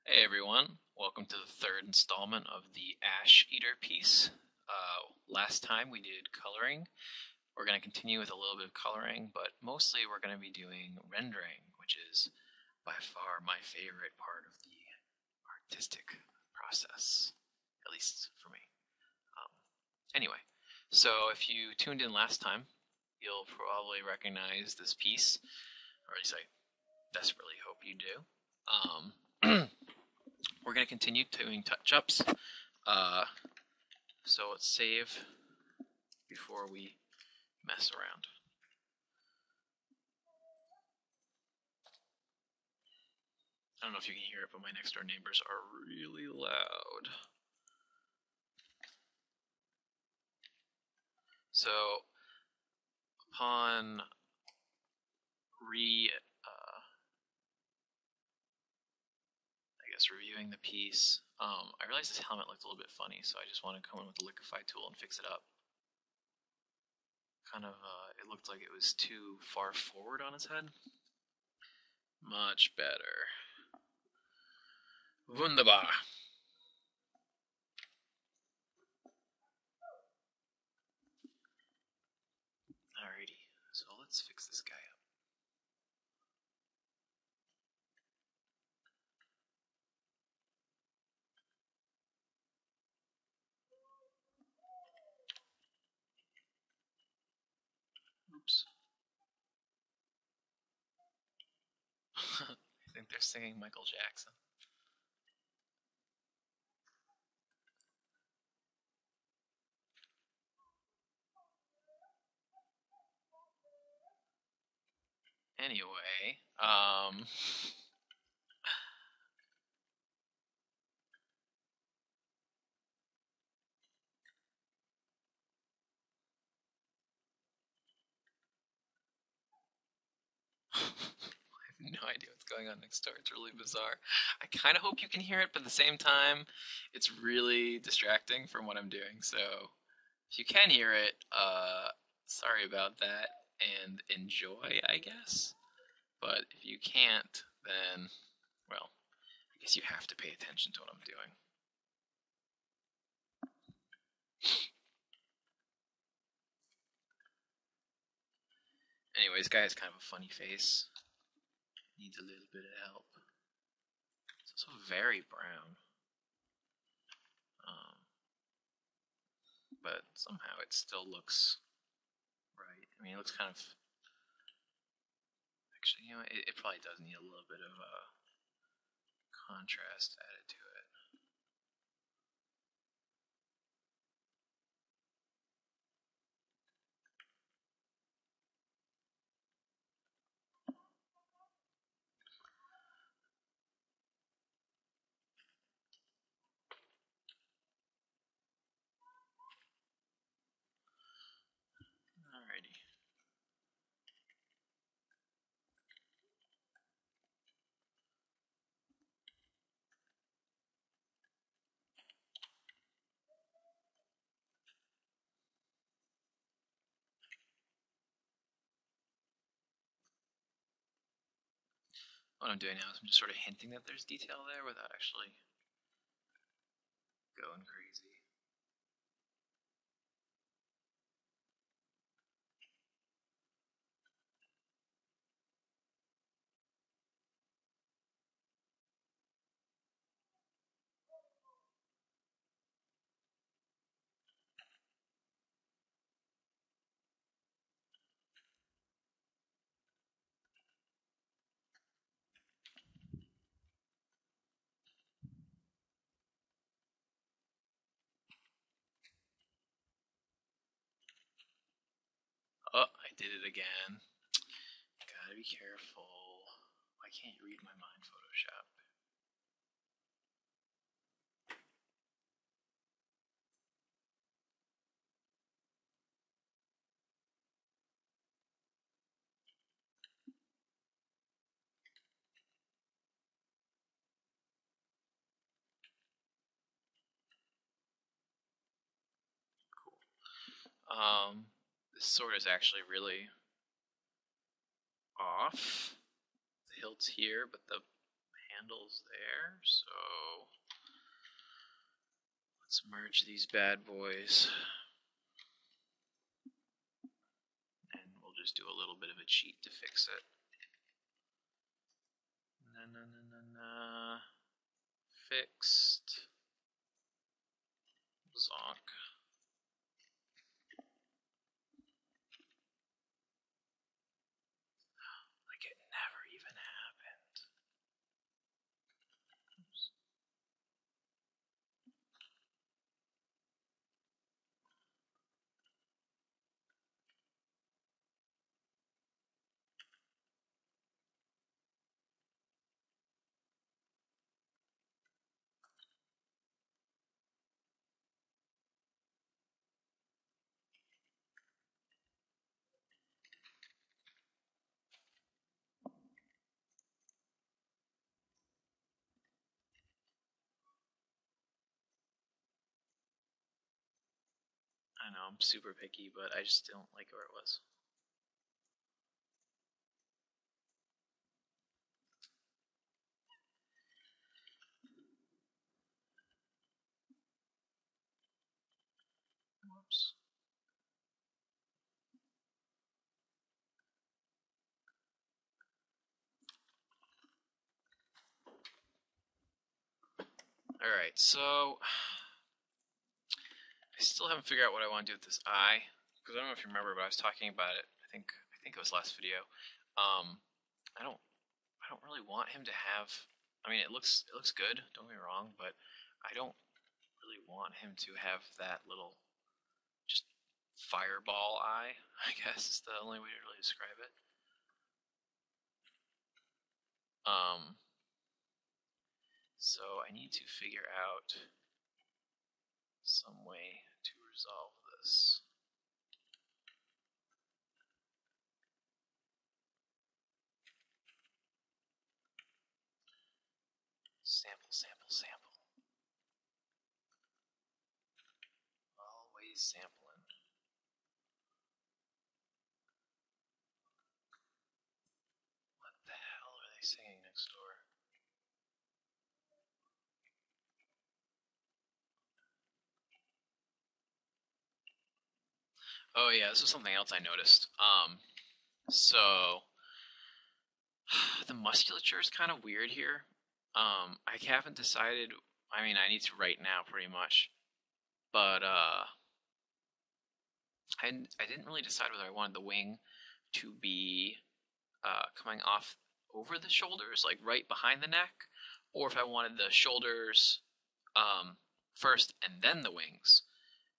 Hey everyone, welcome to the third installment of the Ash Eater piece. Last time we did coloring. We're going to continue with a little bit of coloring, but mostly we're going to be doing rendering, which is by far my favorite part of the artistic process, at least for me. Anyway, so if you tuned in last time, you'll probably recognize this piece, or at least I desperately hope you do. We're going to continue doing touch-ups. So let's save before we mess around. I don't know if you can hear it, but my next door neighbors are really loud. So upon reviewing the piece, I realized this helmet looked a little bit funny, so I just wanted to come in with the liquify tool and fix it up. It looked like it was too far forward on its head. Much better. Wunderbar. Alrighty, so let's fix this guy up. Oops. I think they're singing Michael Jackson. Anyway, I have no idea what's going on next door. It's really bizarre. I kind of hope you can hear it, but at the same time, it's really distracting from what I'm doing. So if you can hear it, sorry about that, and enjoy, I guess. But if you can't, then, well, I guess you have to pay attention to what I'm doing. Anyways, guy has kind of a funny face. Needs a little bit of help. It's also very brown. But somehow it still looks right. I mean, it looks kind of... Actually, you know, it probably does need a little bit of contrast added to it. Alrighty. What I'm doing now is I'm just sort of hinting that there's detail there without actually going crazy. Oh, I did it again. Gotta be careful. Why can't you read my mind, Photoshop? Cool. This sword is actually really off. The hilt's here, but the handles there, so let's merge these bad boys. And we'll just do a little bit of a cheat to fix it. Fixed. Zonk. Like it never even happened. Oops. I know, I'm super picky, but I just don't like where it was. Whoops. Alright, so I still haven't figured out what I want to do with this eye, because I don't know if you remember, but I was talking about it. I think it was last video. I don't really want him to have. I mean, it looks good. Don't get me wrong, but I don't really want him to have that little just fireball eye. I guess is the only way to really describe it. So I need to figure out some way to resolve this. Sample, sample, sample. Always sampling. What the hell are they singing next door? Oh yeah, this was something else I noticed. So the musculature is kind of weird here. I haven't decided. I mean, I need to right now, pretty much. But I didn't really decide whether I wanted the wing to be coming off over the shoulders, like right behind the neck, or if I wanted the shoulders first and then the wings.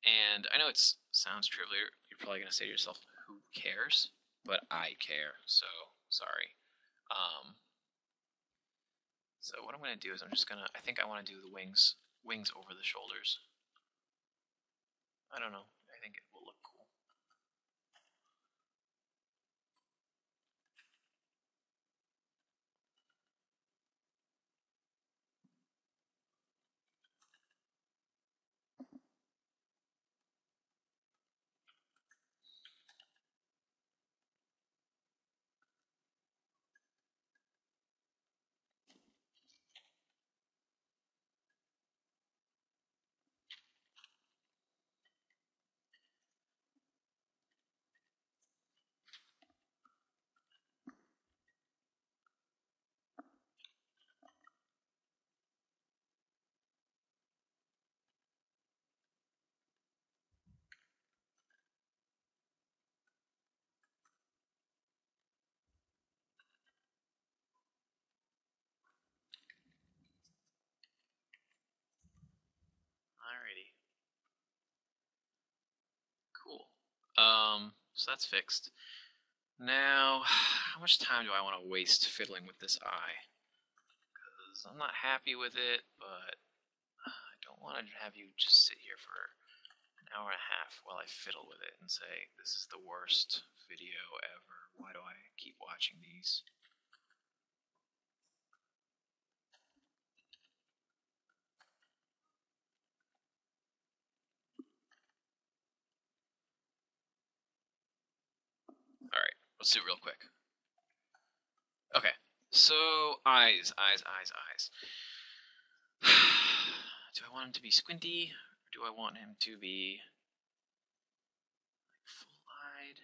And I know it sounds trivial. You're probably gonna say to yourself, "Who cares?" But I care. So sorry. So what I'm gonna do is I think I want to do the wings over the shoulders. I don't know. I think it will look cool. Alrighty. Cool. So that's fixed. Now, how much time do I want to waste fiddling with this eye? Because I'm not happy with it, but I don't want to have you just sit here for an hour and a half while I fiddle with it and say, this is the worst video ever. Why do I keep watching these? Alright, let's do it real quick. Okay, So, eyes, eyes, eyes, eyes. Do I want him to be squinty, or do I want him to be full-eyed?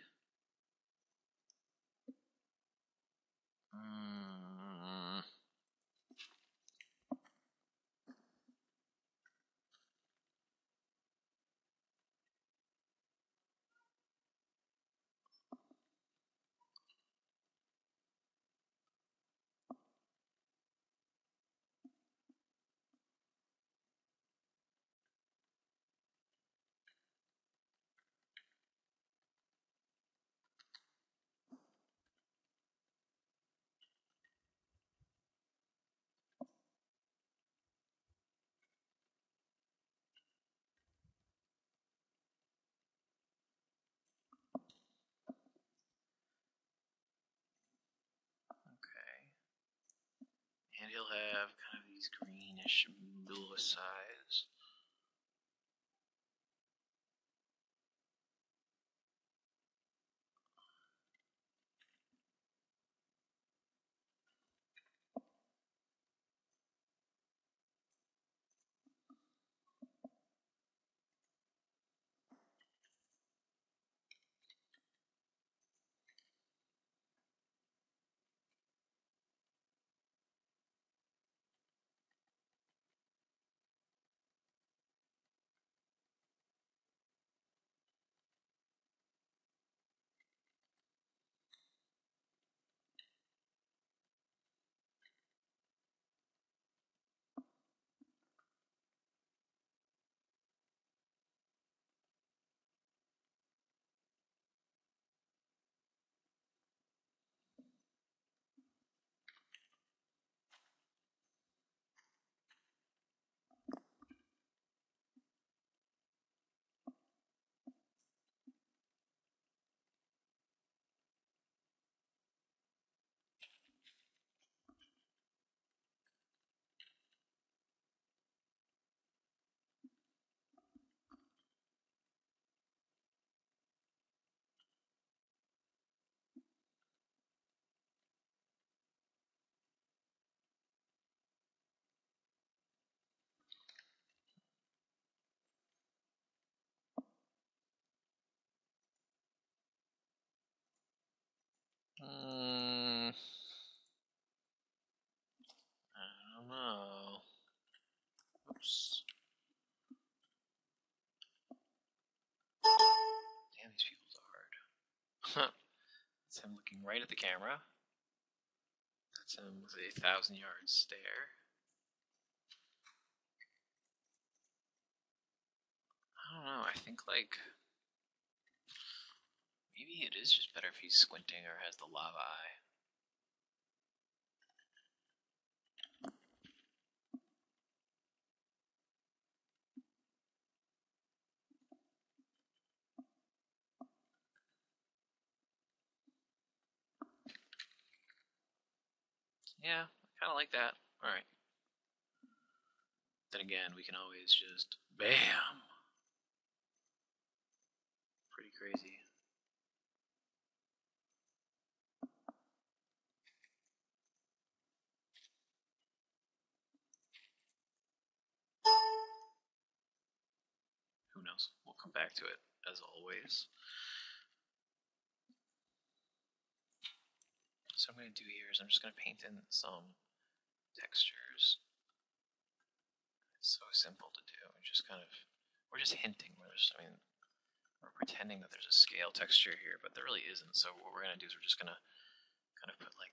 Okay. And he'll have kind of these greenish bluish eyes. I don't know. Oops. Damn, these people are hard. That's him looking right at the camera. That's him with a 1,000-yard stare. I don't know. I think, like, maybe it is just better if he's squinting or has the lava eye. Yeah, I kind of like that. Alright. Then again, we can always just BAM! Pretty crazy. Who knows? We'll come back to it, as always. So what I'm going to do here is I'm just going to paint in some textures. It's so simple to do. We're just hinting. We're pretending that there's a scale texture here, but there really isn't. So what we're going to do is we're just going to kind of put like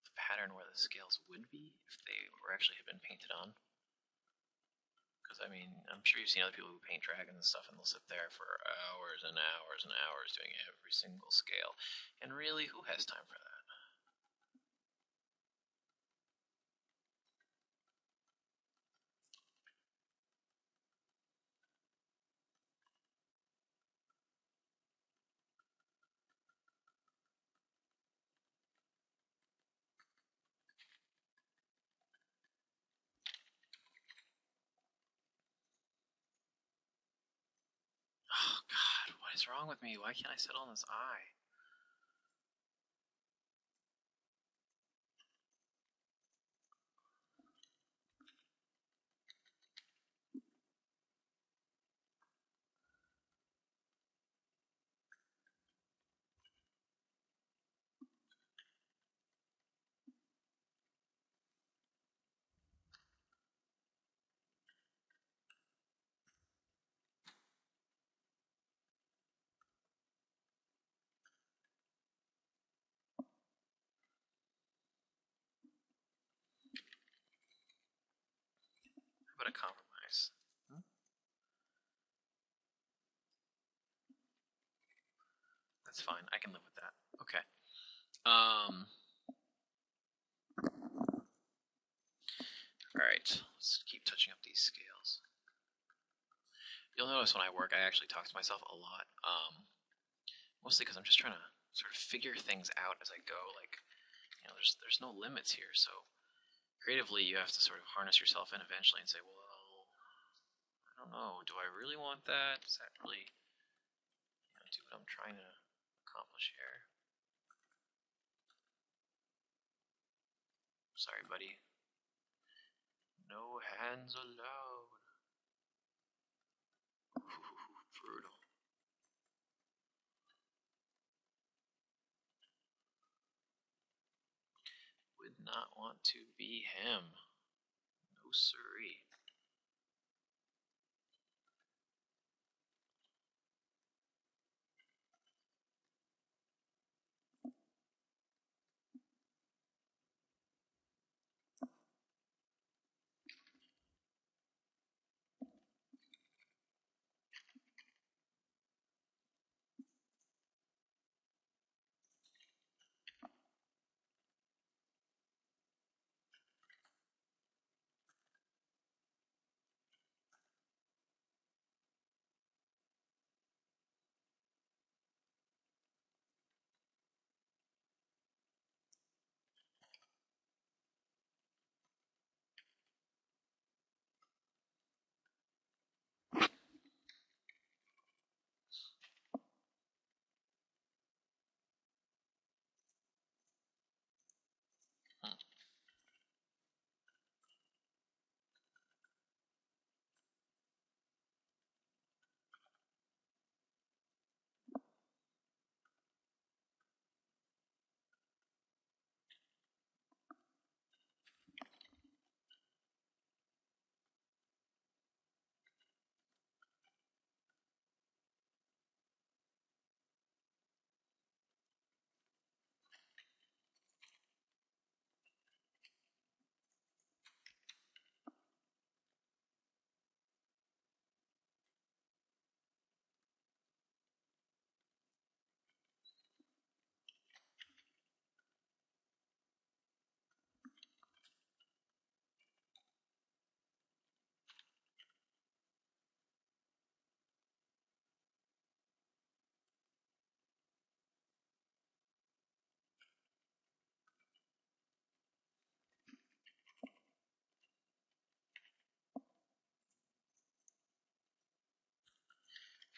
the pattern where the scales would be if they were actually had been painted on. Because I mean, I'm sure you've seen other people who paint dragons and stuff, and they'll sit there for hours and hours and hours doing every single scale. And really, who has time for that? Oh God, what is wrong with me? Why can't I settle on this eye? but a compromise. That's fine. I can live with that. Okay. Alright, let's keep touching up these scales. You'll notice when I work, I actually talk to myself a lot. Mostly because I'm just trying to sort of figure things out as I go. Like, you know, there's no limits here, so creatively you have to sort of harness yourself in eventually and say, well, I don't know, do I really want that? Does that really, you know, do what I'm trying to accomplish here? Sorry, buddy. No hands allowed. Ooh, brutal. Would not want to be him. No siree.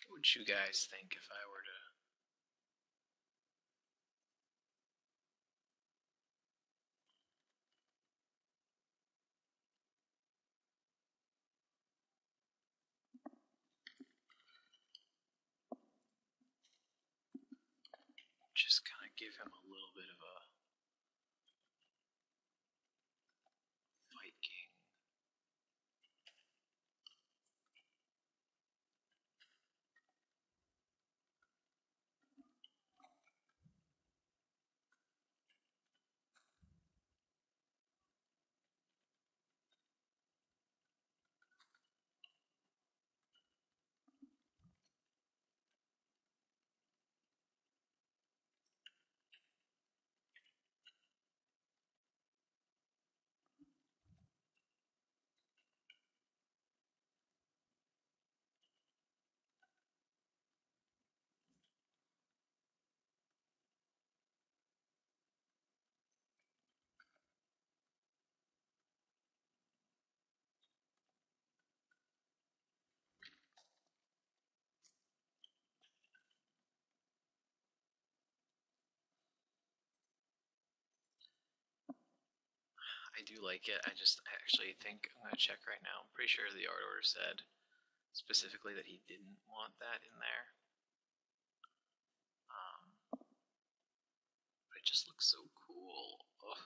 What would you guys think if I were to just kind of give him a little bit of a Viking? I do like it. I actually think I'm gonna check right now. I'm pretty sure the art order said specifically that he didn't want that in there. But it just looks so cool. Ugh.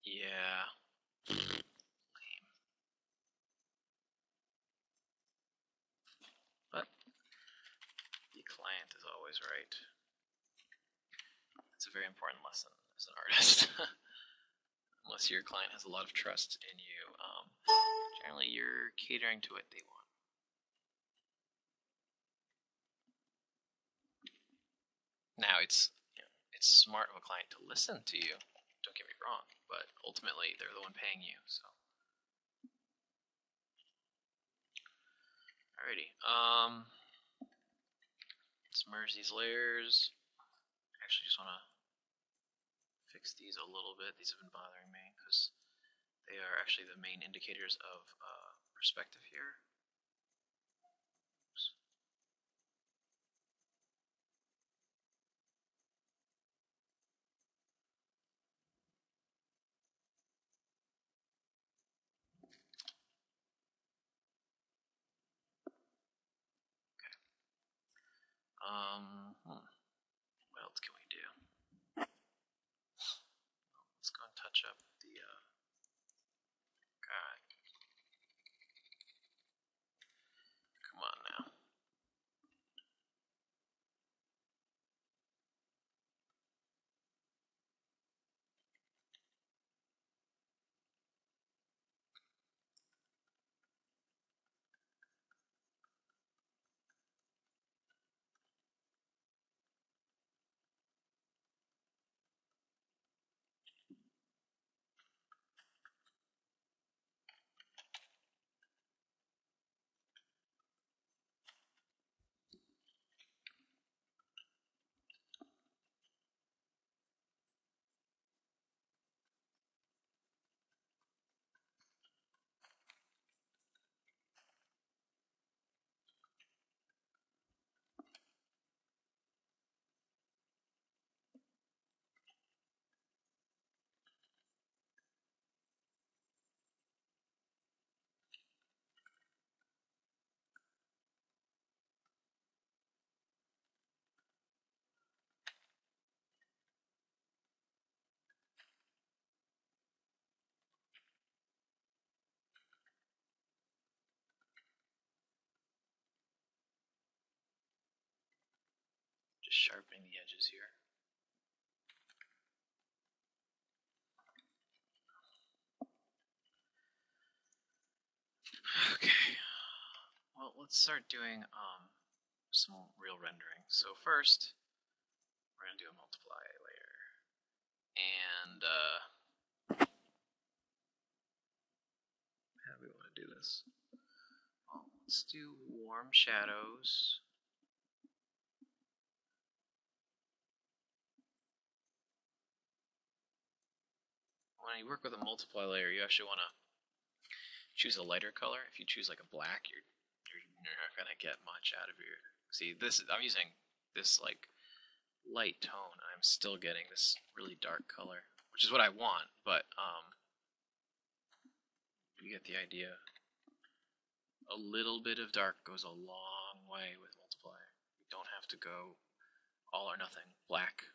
Yeah. Lame. But the client is always right. It's a very important lesson as an artist. unless your client has a lot of trust in you. Generally, you're catering to what they want. Now, it's smart of a client to listen to you. Don't get me wrong, but ultimately, they're the one paying you. So, alrighty. Let's merge these layers. Actually, just want to fix these a little bit. These have been bothering me because they are actually the main indicators of perspective here. Oops. Okay. What else can we do? Let's go and touch up the. God, come on now. Just sharpening the edges here. Okay. Well, let's start doing some real rendering. So first, we're gonna do a multiply layer, and how do we want to do this? Well, let's do warm shadows. When you work with a multiply layer, you actually want to choose a lighter color. If you choose like a black, you're not gonna get much out of your. See, this I'm using this like light tone, and I'm still getting this really dark color, which is what I want. But you get the idea. A little bit of dark goes a long way with multiply. You don't have to go all or nothing. Black.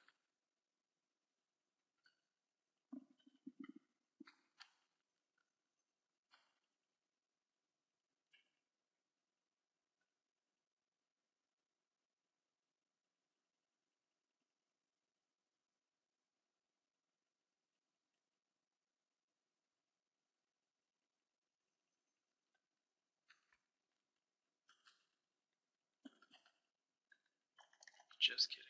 Just kidding.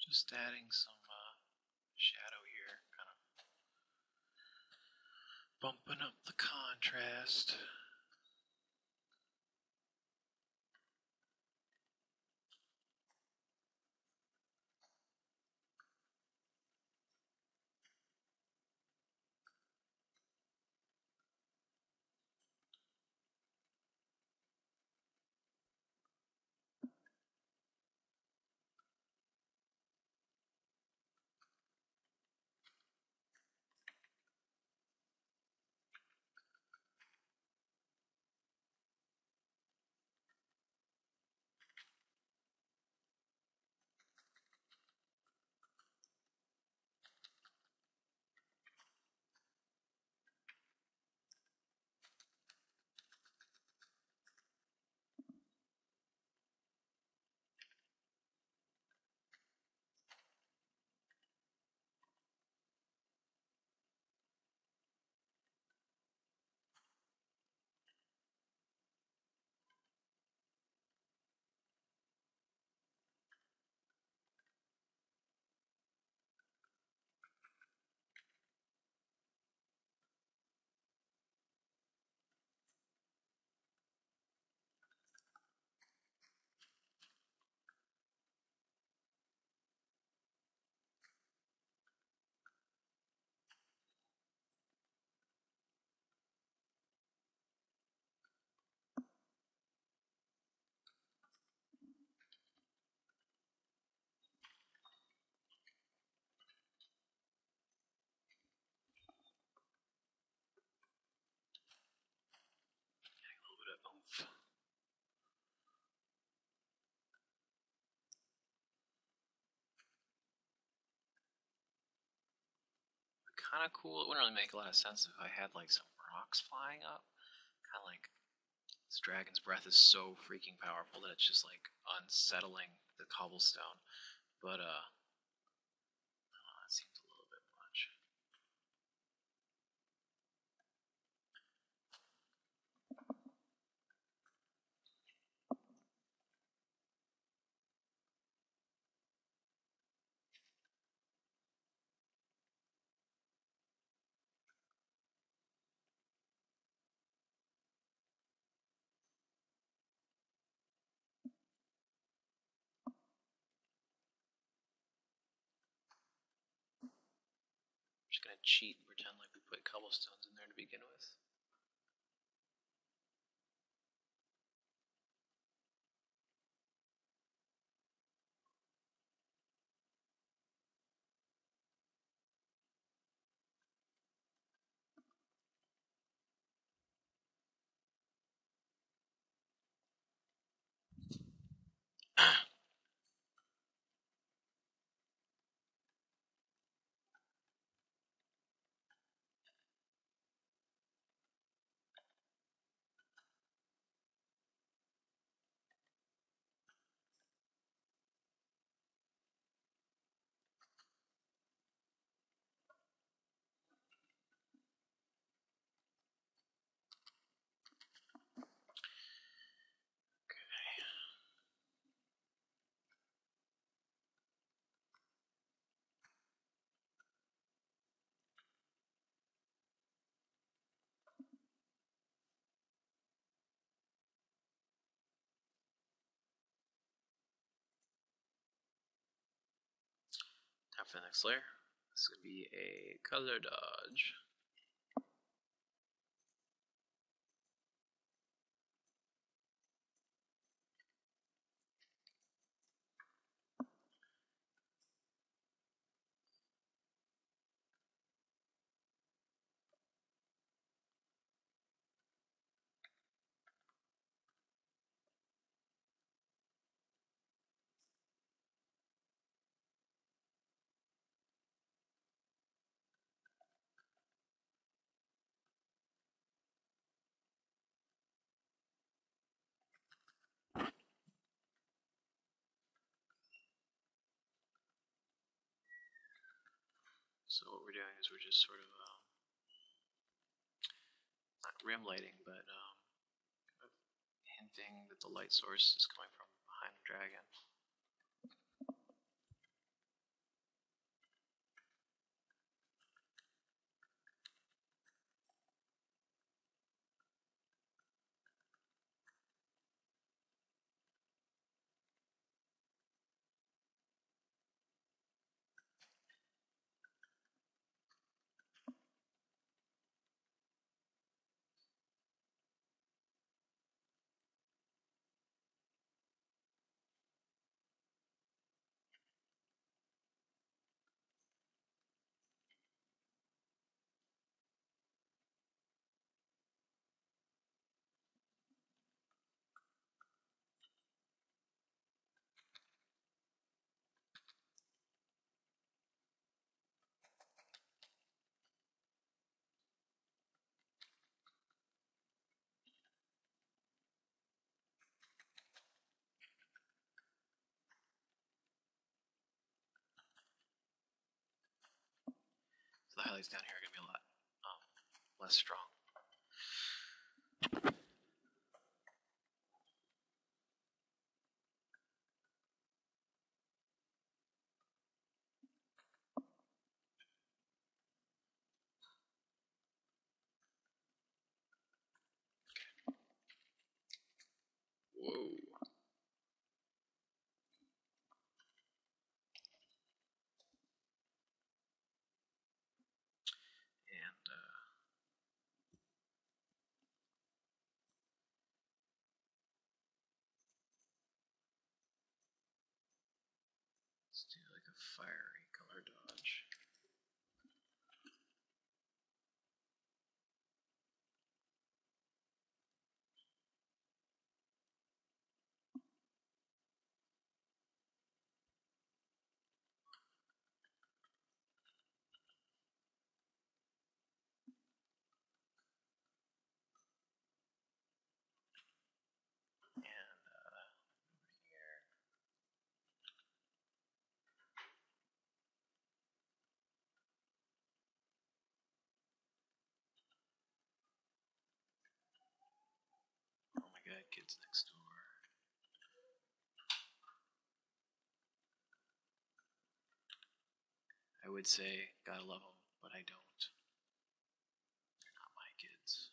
Just adding some shadow here, kind of bumping up the contrast. Adding a little bit of oomph. Kind of cool. It wouldn't really make a lot of sense if I had like some rocks flying up. Kind of like this dragon's breath is so freaking powerful that it's just like unsettling the cobblestone. But that seems a little bit much. I'm just gonna cheat and pretend like we put cobblestones in there to begin with. Time for the next layer. This is going to be a color dodge. So what we're doing is we're just sort of not rim lighting, but kind of hinting that the light source is coming from behind the dragon. highlights down here are going to be a lot less strong. Whoa. And let's do like a fiery color dodge. And over here. Oh my god, kids next door. I would say gotta love them, but I don't. They're not my kids.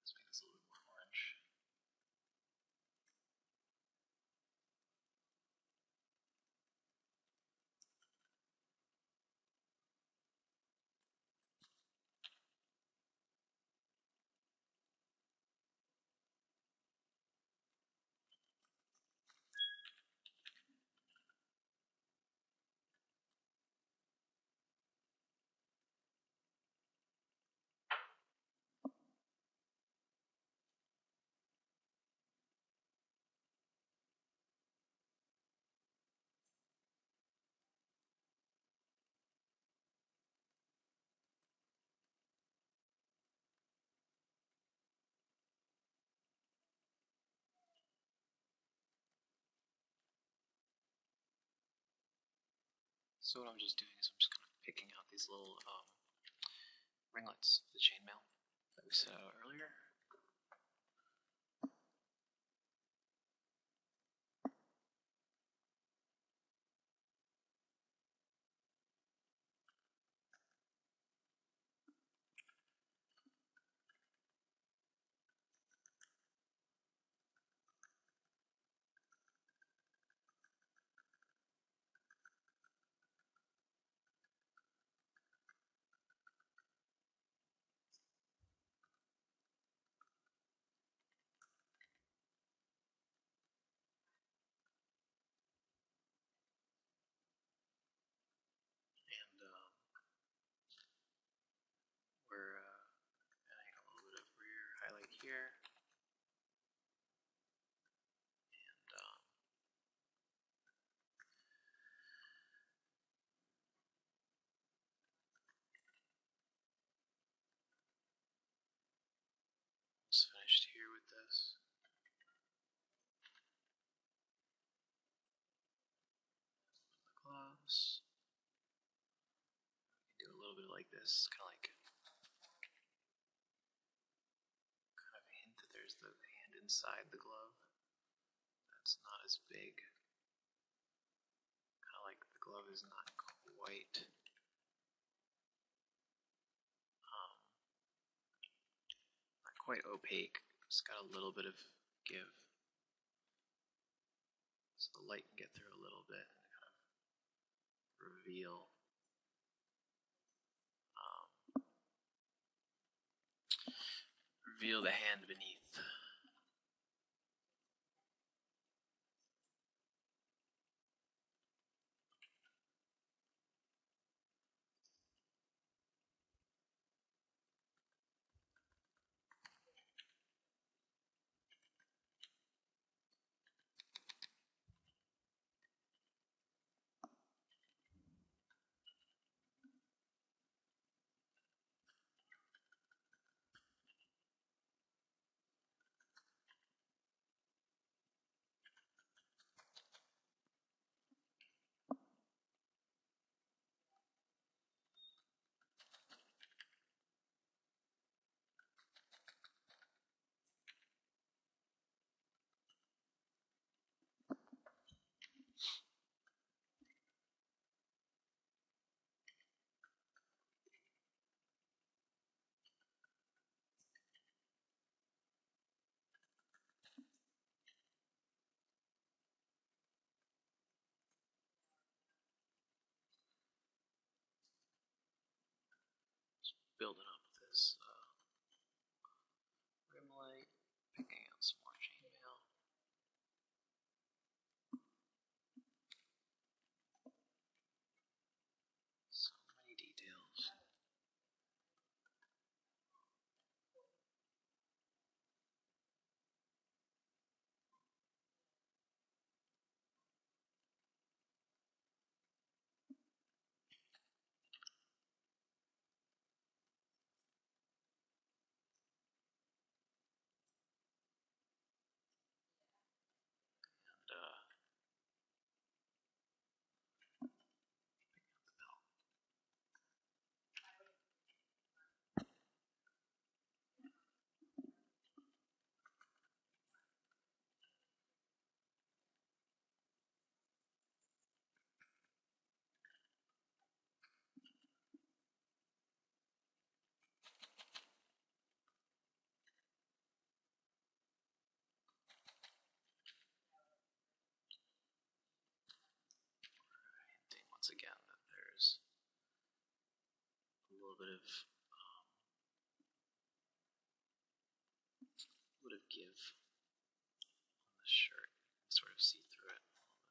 Let's make this a little bit more orange. So what I'm just doing is I'm just kind of picking out these little ringlets of the chainmail that we set out earlier. And we're adding a little bit of rear highlight here. And almost finished here with this. The gloves. We can do a little bit like this, kind of hint that there's the hand inside the glove. That's not as big. Kind of like the glove is not quite opaque. It's got a little bit of give, so the light can get through a little bit and kind of reveal reveal the hand beneath. building up this rim light, picking out some more chainmail. So many details. Once again, that there's a little bit of give on the shirt. Sort of see through it a little bit.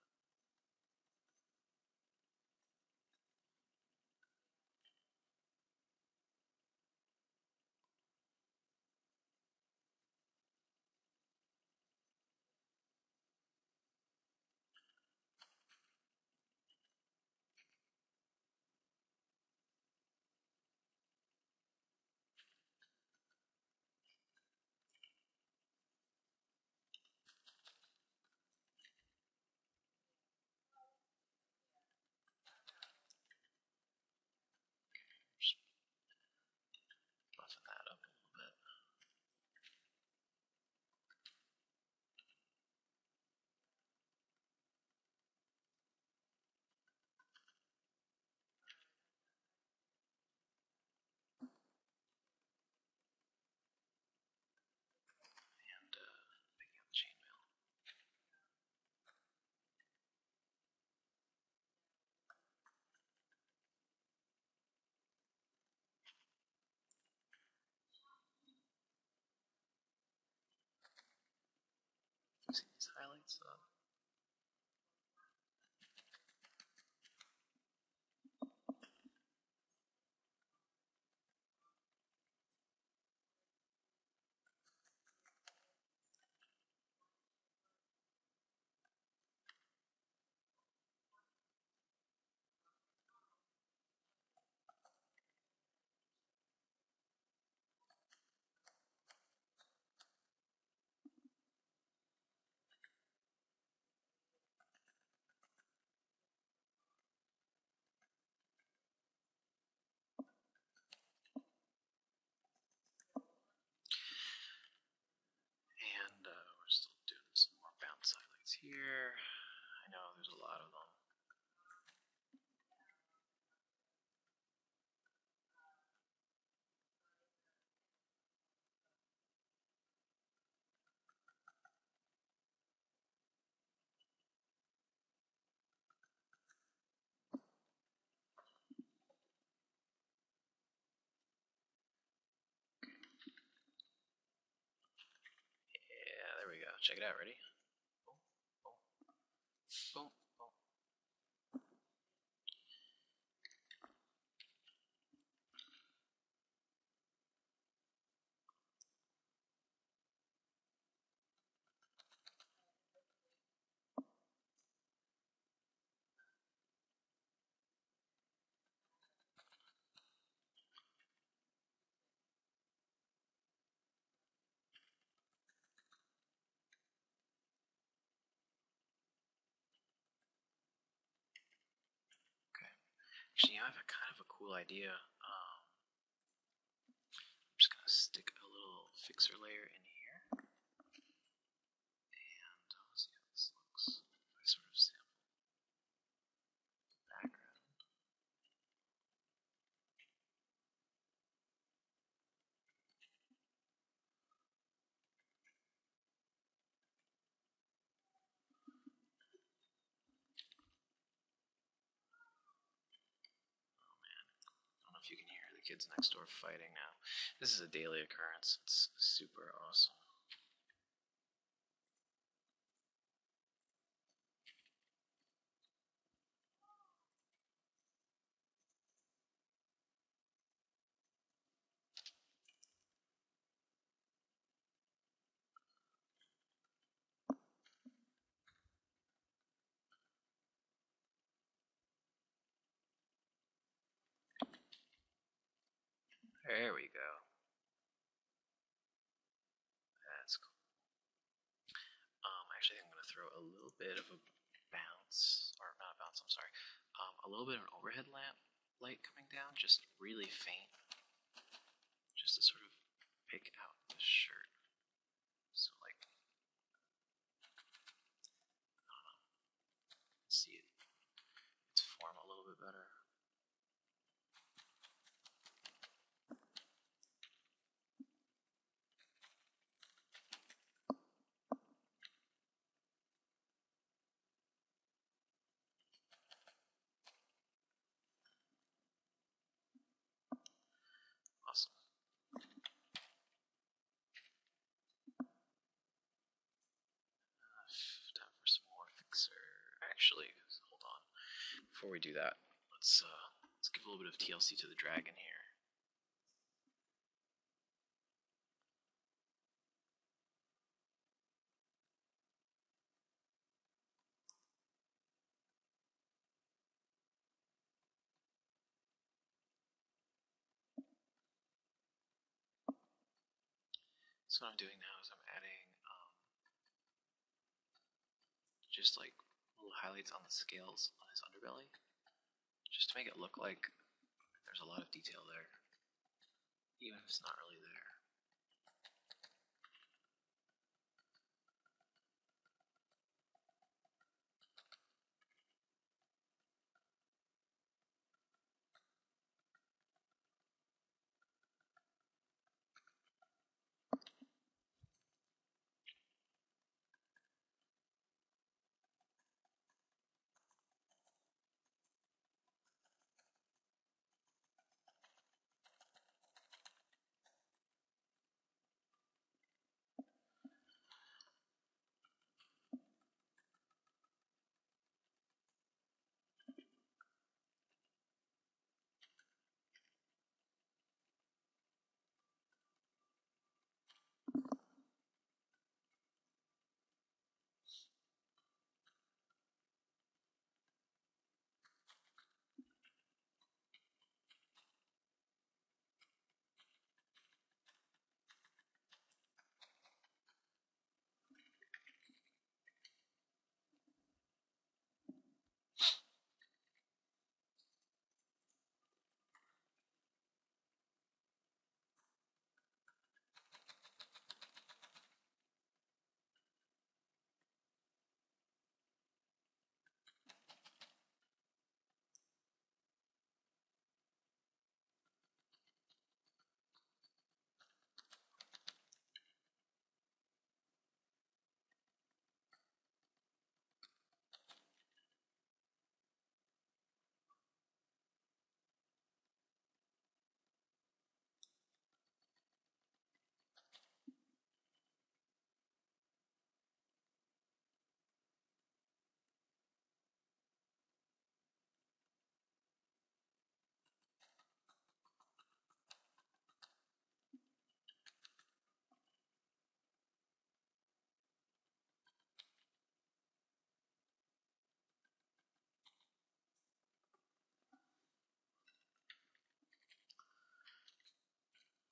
Just buffing that up a little bit. And picking up the chainmail. See these highlights up? And we're still doing some more bounce highlights here. I know there's a lot of them. Yeah, there we go. Check it out. Ready? Boom, boom, boom, boom. Okay. Actually, I have a kind of a cool idea. I'm just gonna stick a little fixer layer in here, and let's see how this looks. I sort of sample the background. Oh man, I don't know if you can hear The kids next door fighting now. This is a daily occurrence. It's super awesome. There we go. That's cool. Actually, I'm going to throw a little bit of a bounce, or not a bounce, I'm sorry. A little bit of an overhead lamp light coming down, just really faint, just to sort of pick out the shirt. So, like, I don't know, see its form a little bit better. Awesome. Time for some more fixer. Actually, hold on. Before we do that, let's give a little bit of TLC to the dragon here. So what I'm doing now is I'm adding just like little highlights on the scales on his underbelly, just to make it look like there's a lot of detail there, even if it's not really there.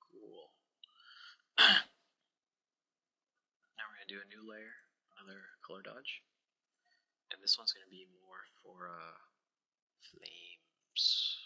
Cool. Now we're going to do a new layer, another color dodge. And this one's going to be more for flames.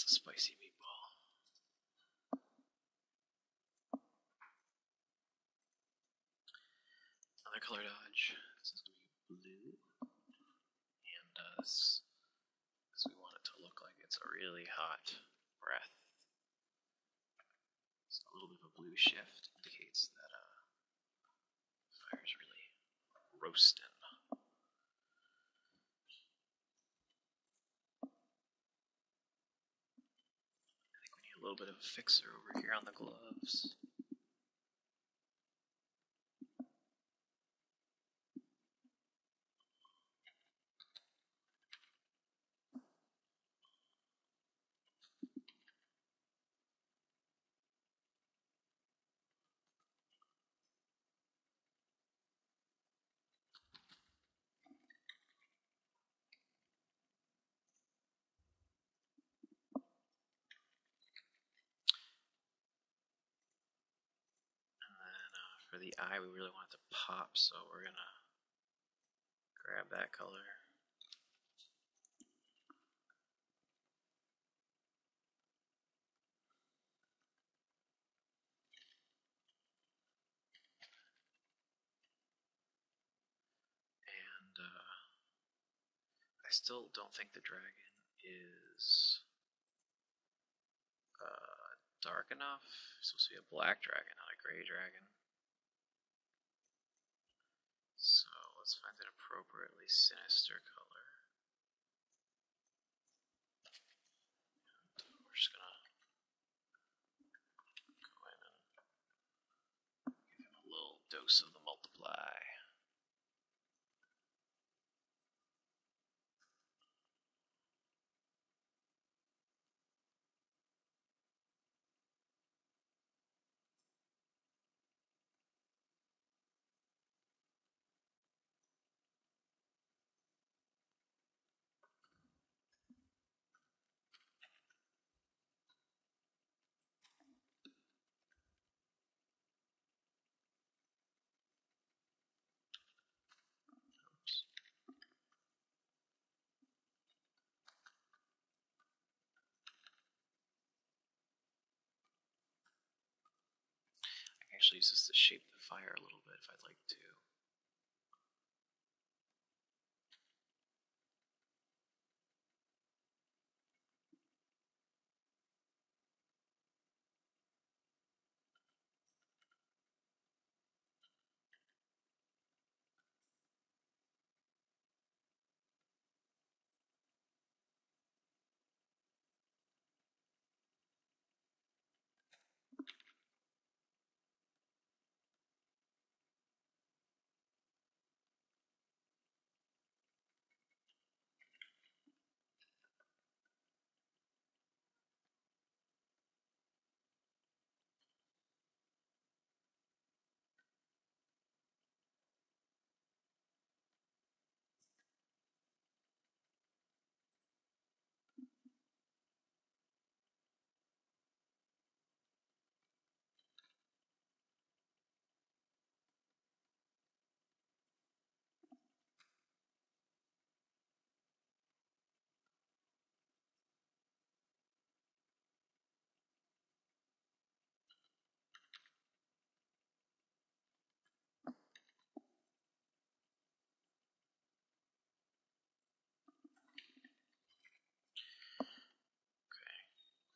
That's a spicy meatball. Another color dodge. This is going to be blue. And because we want it to look like it's a really hot breath. So a little bit of a blue shift indicates that the fire's really roasting. I think we need a little bit of a fixer over here on the gloves. For the eye, we really want it to pop, so we're gonna grab that color. And I still don't think the dragon is dark enough. It's supposed to be a black dragon, not a gray dragon. So let's find an appropriately sinister color. And we're just gonna go in and give him a little dose of the multiply. I can actually use this to shape the fire a little bit if I'd like to.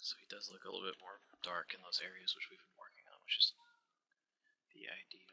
So he does look a little bit more dark in those areas which we've been working on, which is the idea.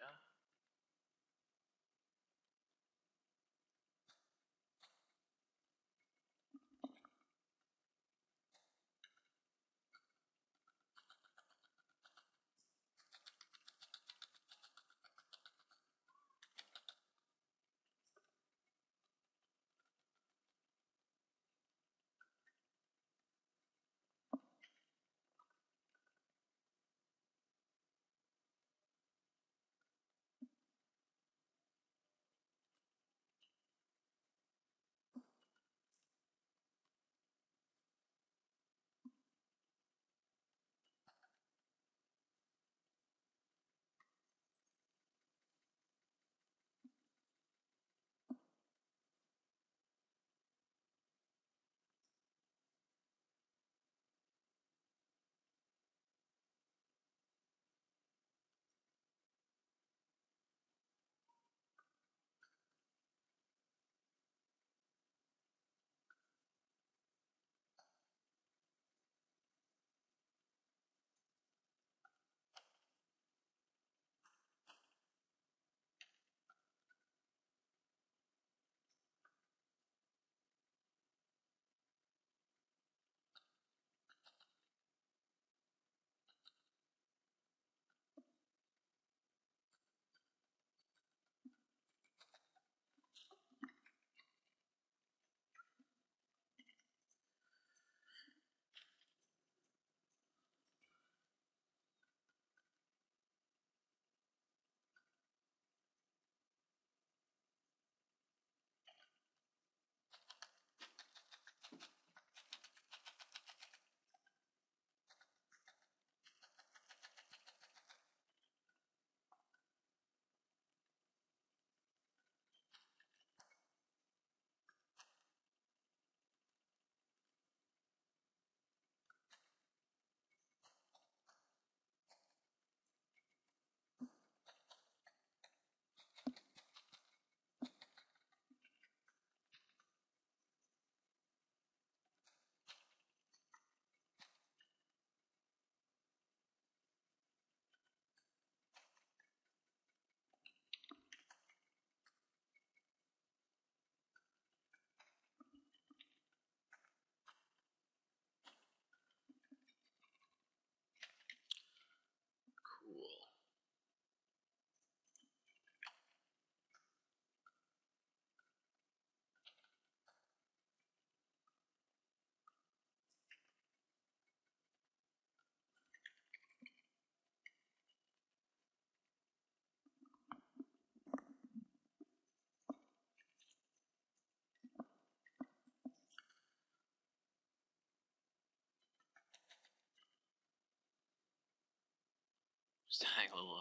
Just adding little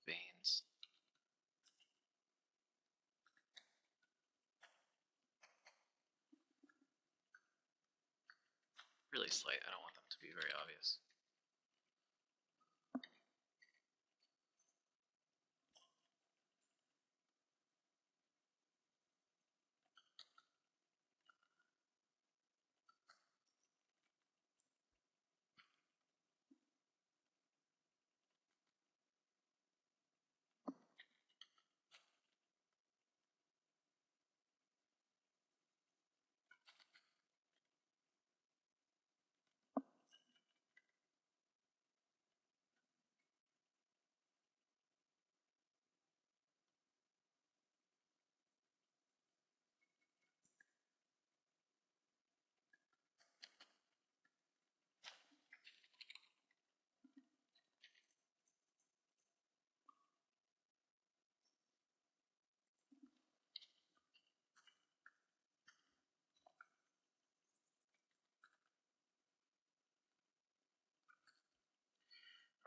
veins. Really slight. I don't want them to be very obvious.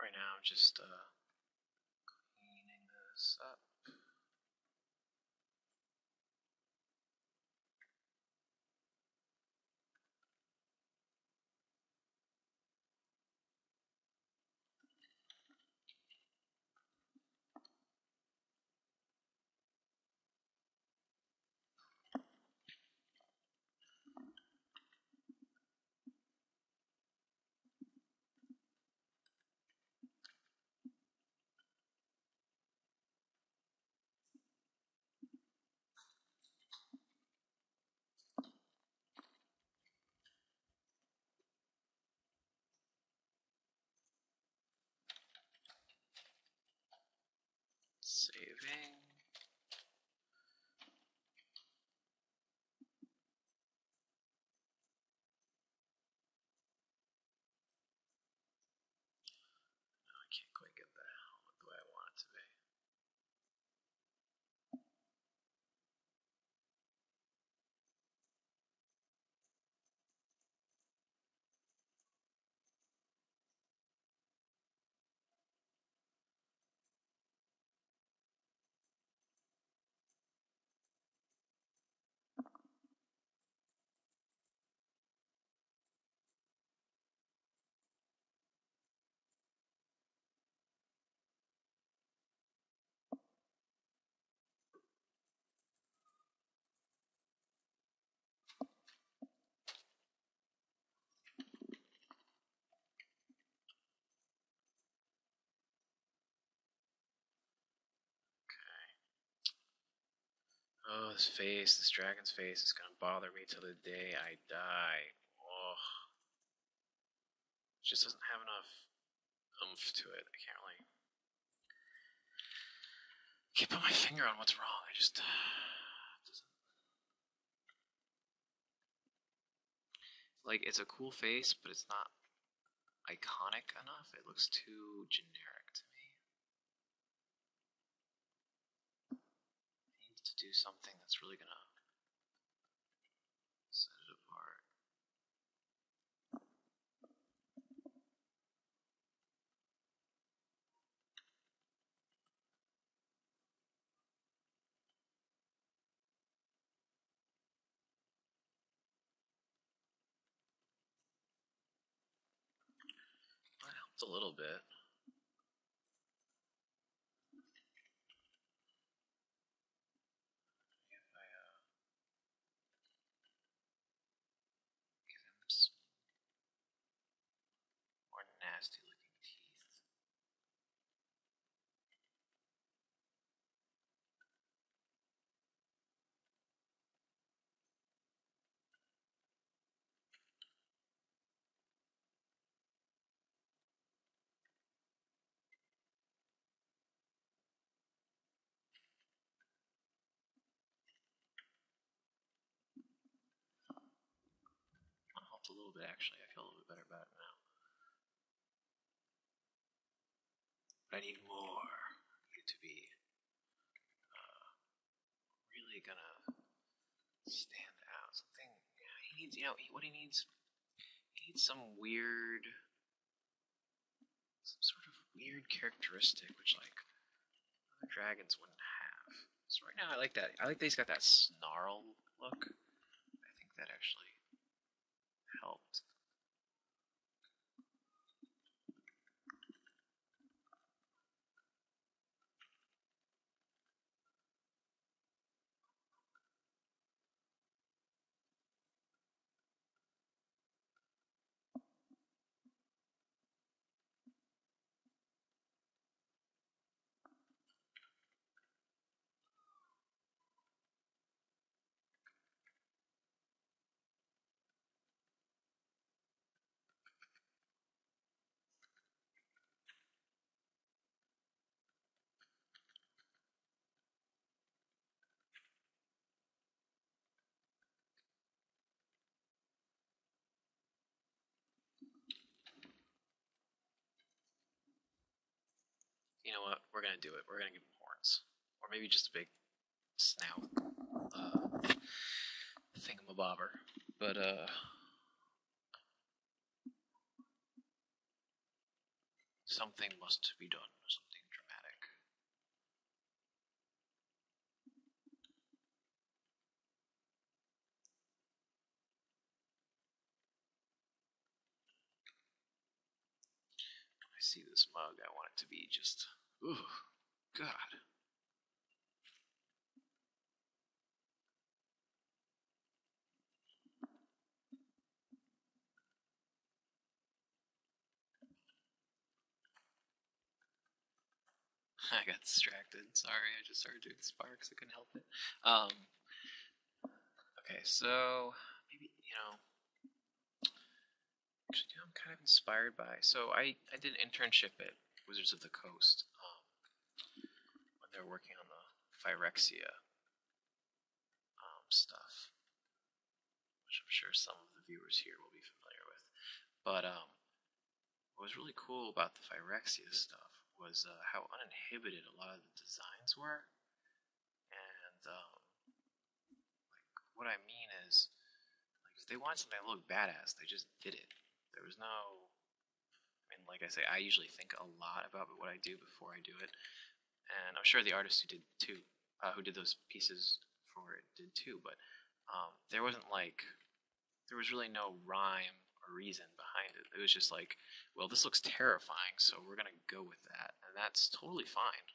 Right now I'm just cleaning this up. Saving. No, I can't quite get the helmet the way I want it to be. Oh, this face, this dragon's face is gonna bother me till the day I die. Oh, it just doesn't have enough oomph to it. I can't put my finger on what's wrong. I just like it's a cool face, but it's not iconic enough. It looks too generic to me. It needs to do something that's really gonna set it apart. That helped a little bit. If I give him some more nasty looking teeth. That helped a little bit actually. I feel a little bit better about it now. But I need more. I need it to be really gonna stand out. Something he needs, what he needs some weird weird characteristic which like other dragons wouldn't have. So right now I like that. I like that he's got that snarl look. I think that actually helped. You know what? We're gonna do it. We're gonna give him horns, or maybe just a big snout thingamabobber. But something must be done. Something dramatic. I see this mug. I want it to be just. Ooh, God. I got distracted. Sorry, I just started doing sparks. I couldn't help it. Okay, so maybe actually, I'm kind of inspired by. So I did an internship at Wizards of the Coast when they were working on the Phyrexia stuff, which I'm sure some of the viewers here will be familiar with. But what was really cool about the Phyrexia stuff was how uninhibited a lot of the designs were. And like what I mean is, like if they wanted something to look badass, they just did it. There was no. I mean, like I say, I usually think a lot about what I do before I do it, and I'm sure the artists who did too, who did those pieces for it did too. But there wasn't like there was really no rhyme or reason behind it. It was just like, well, this looks terrifying, so we're gonna go with that, and that's totally fine.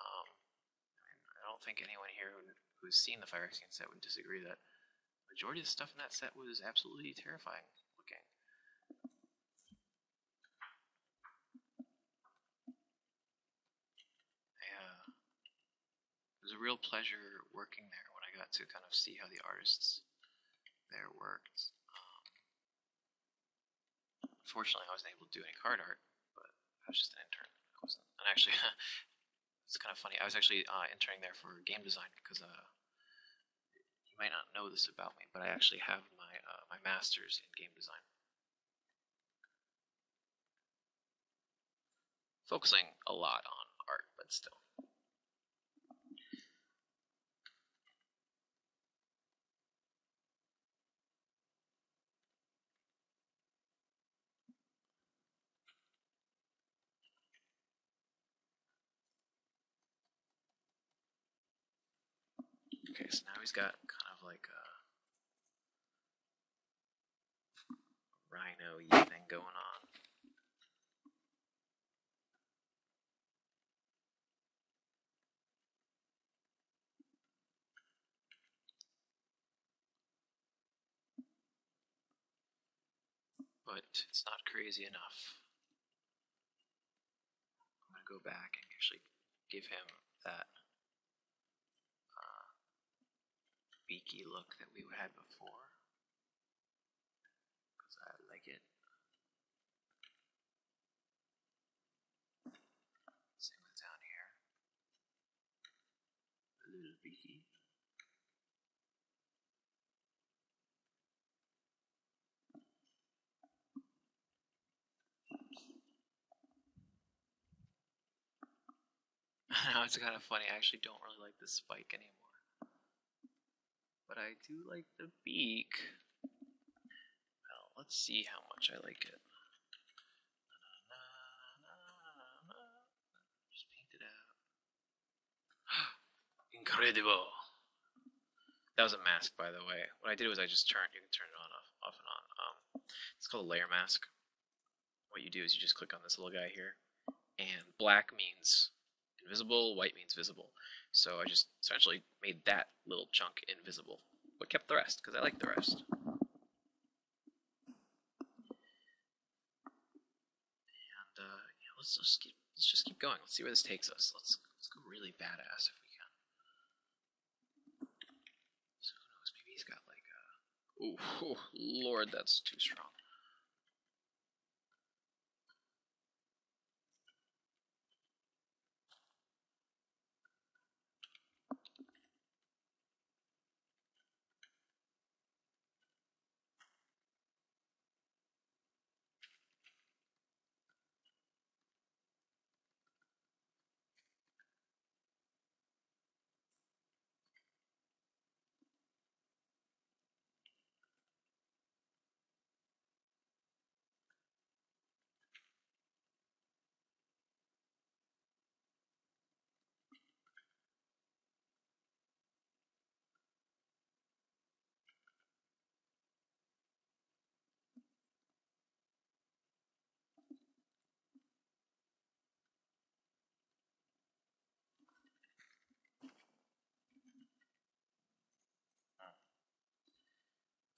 I don't think anyone here who's seen the Phyrexian set would disagree that the majority of the stuff in that set was absolutely terrifying looking. It was a real pleasure working there when I got to kind of see how the artists there worked. Unfortunately, I wasn't able to do any card art, but I was just an intern. I wasn't, and actually, it's kind of funny. I was actually interning there for game design because you might not know this about me, but I actually have my master's in game design, focusing a lot on art, but still. Okay, so now he's got kind of like a rhino-y thing going on. But it's not crazy enough. I'm going to go back and actually give him that beaky look that we had before, because I like it. Same with down here. A little beaky. Now it's kind of funny. I actually don't really like the spike anymore, but I do like the beak. Well, let's see how much I like it. Incredible. That was a mask, by the way. What I did was I just turned. You can turn it on, off and on. It's called a layer mask. What you do is you just click on this little guy here, and black means invisible, white means visible. So I just essentially made that little chunk invisible, but kept the rest because I like the rest. And yeah, let's just keep going. Let's see where this takes us. Let's go really badass if we can. So who knows? Maybe he's got like a. Oh Lord, that's too strong.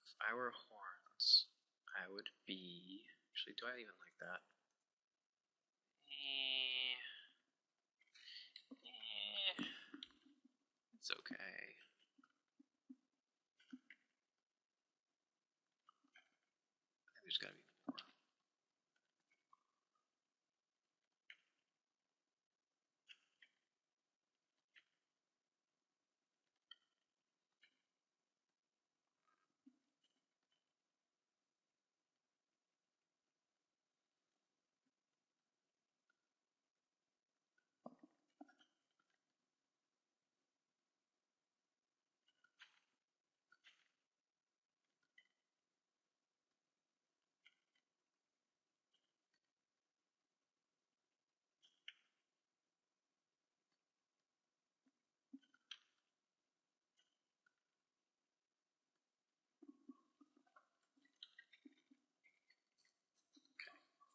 If I were horns, I would be. Actually, do I even like that? It's okay. I think there's gotta be more.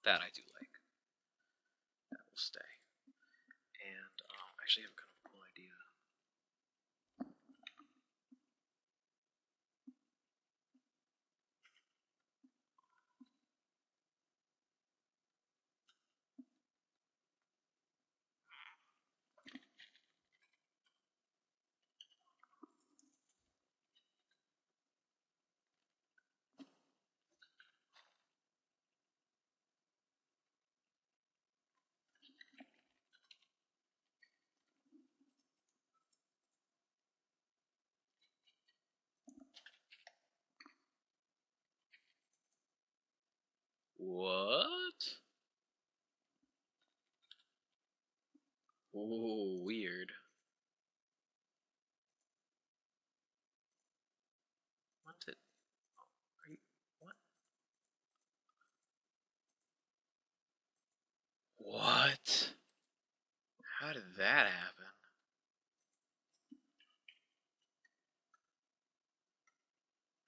That I do like. That will stay. And I actually have kind of a cool idea. What? Oh, weird. What did? Oh, are you? What? What? How did that happen?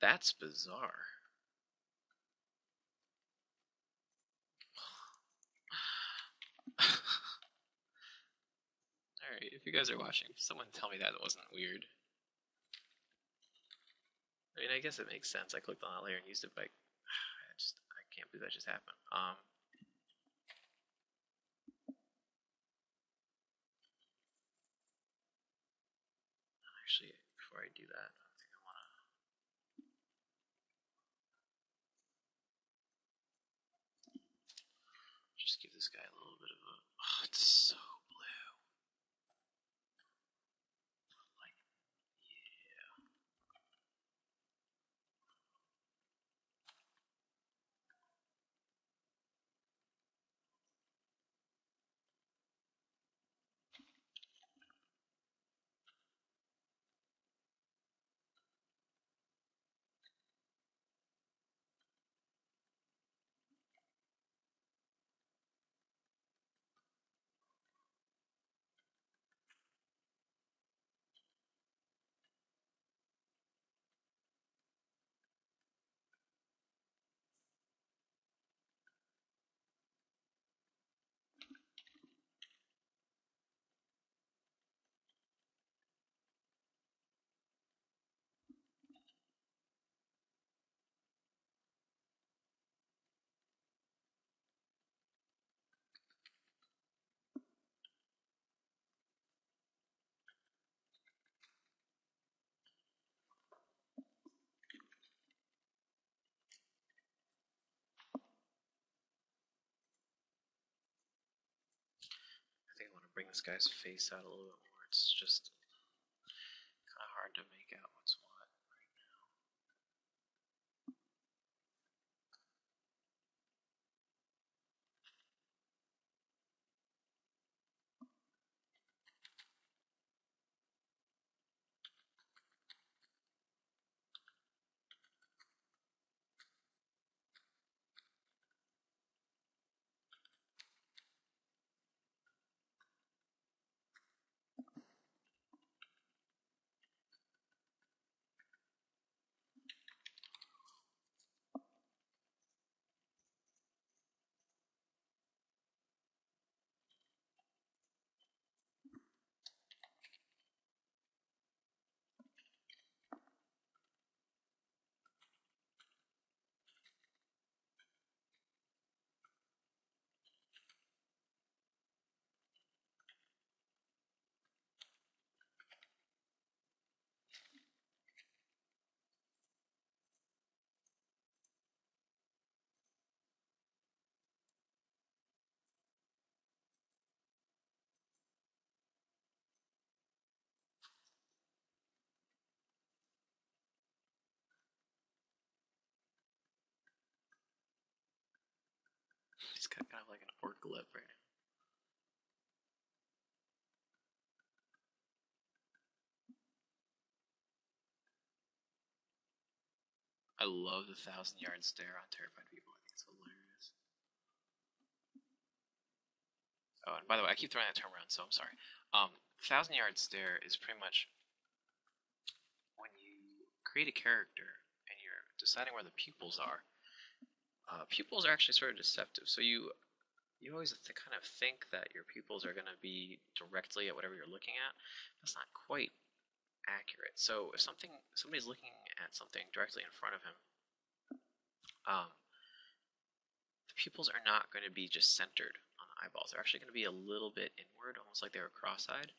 That's bizarre. Alright, if you guys are watching, someone tell me that wasn't weird. I mean, I guess it makes sense. I clicked on that layer and used it, but I can't believe that just happened. Actually, before I do that, I think I want to just give this guy a little bit of a. Oh, it's so blue. Like, yeah. bring this guy's face out a little bit more. It's just kind of hard to make out what's what right now. He's got kind of like an orc lip right now. I love the 1,000-yard stare on terrified people. I think it's hilarious. Oh, and by the way, I keep throwing that term around, so I'm sorry. 1,000-yard stare is pretty much when you create a character and you're deciding where the pupils are. Pupils are actually sort of deceptive. So you always kind of think that your pupils are going to be directly at whatever you're looking at. That's not quite accurate. So if somebody's looking at something directly in front of him, the pupils are not going to be just centered on the eyeballs. They're actually going to be a little bit inward, almost like they were cross-eyed.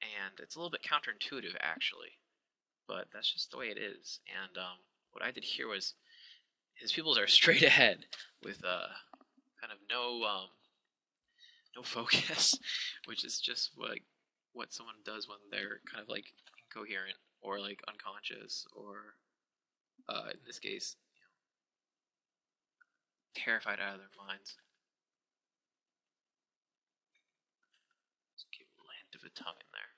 And it's a little bit counterintuitive, actually, but that's just the way it is. And what I did here was his pupils are straight ahead with kind of no focus, which is just like what someone does when they're kind of like incoherent or like unconscious or in this case, terrified out of their minds. Just give a little hint of a tongue in there.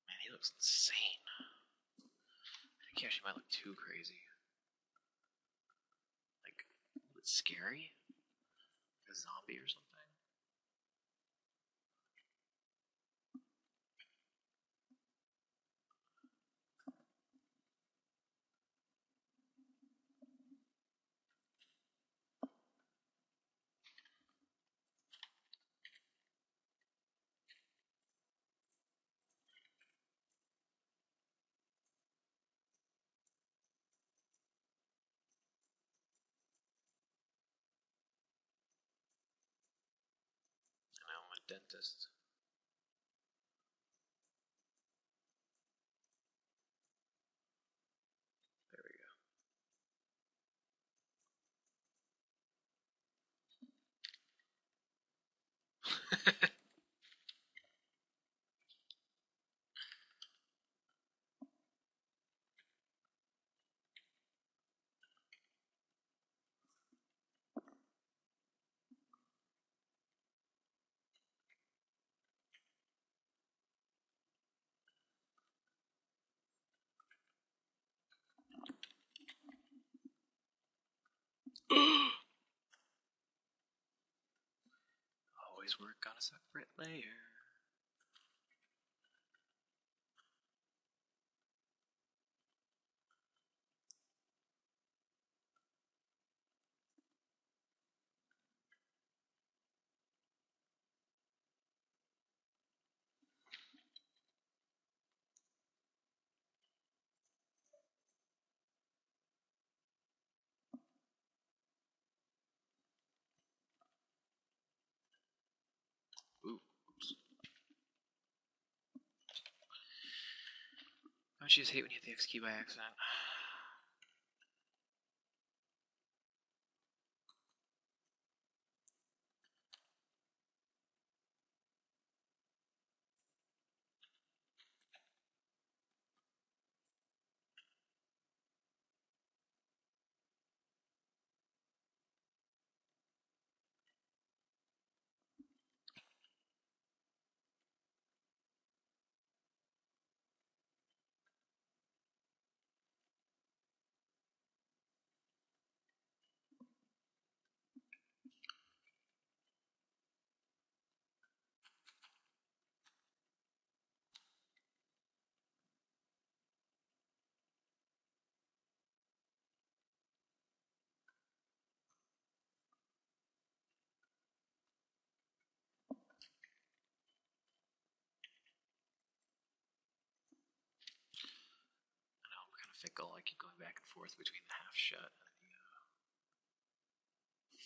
Man, he looks insane. I think he actually might look too crazy. Like, a bit scary? Like a zombie or something? And now I'm a dentist. There we go. Always work on a separate layer. Ooh, oops. Don't you just hate when you hit the X key by accident? Fickle. I keep going back and forth between the half shut and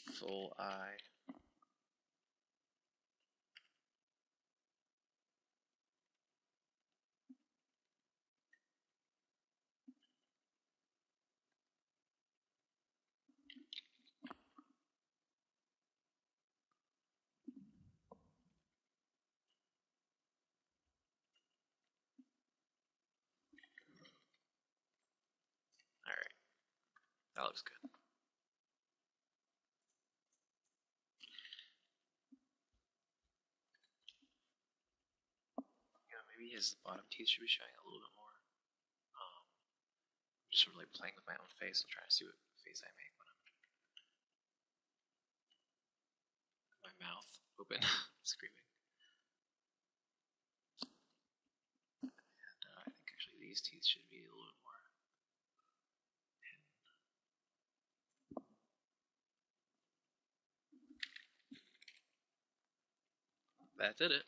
the full eye. Alright. That looks good. Maybe his bottom teeth should be showing a little bit more. Just sort of like playing with my own face and trying to see what face I make when I'm my mouth open, screaming. And I think actually these teeth should be a little bit more hidden. That did it.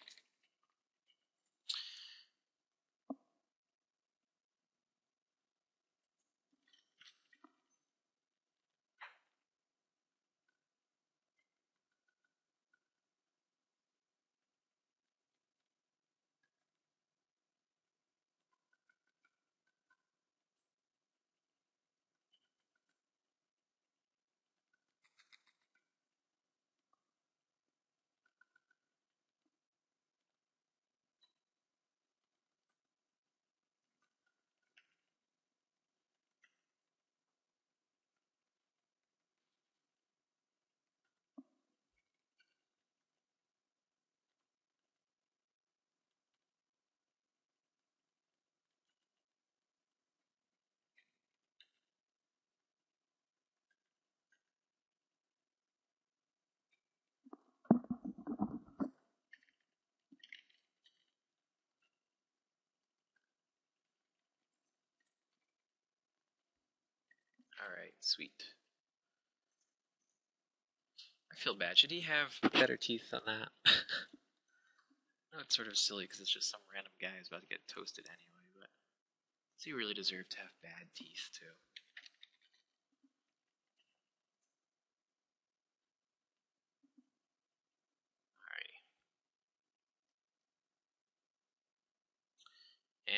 Alright, sweet. I feel bad. Should he have better teeth than that? I know it's sort of silly because it's just some random guy who's about to get toasted anyway, but does he really deserve to have bad teeth, too? Alrighty.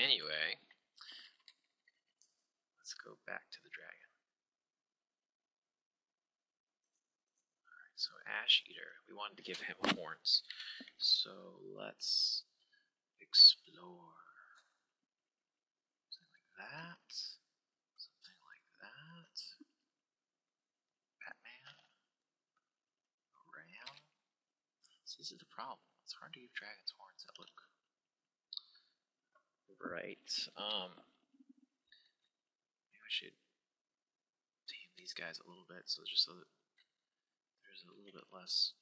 Anyway, let's go back to the dragon. Alright, so Ash Eater. We wanted to give him horns. So let's explore. Something like that. Something like that. Batman. Ram. So this is the problem. It's hard to give dragons horns that look right. Maybe we should tame these guys a little bit, so just so that there's a little bit less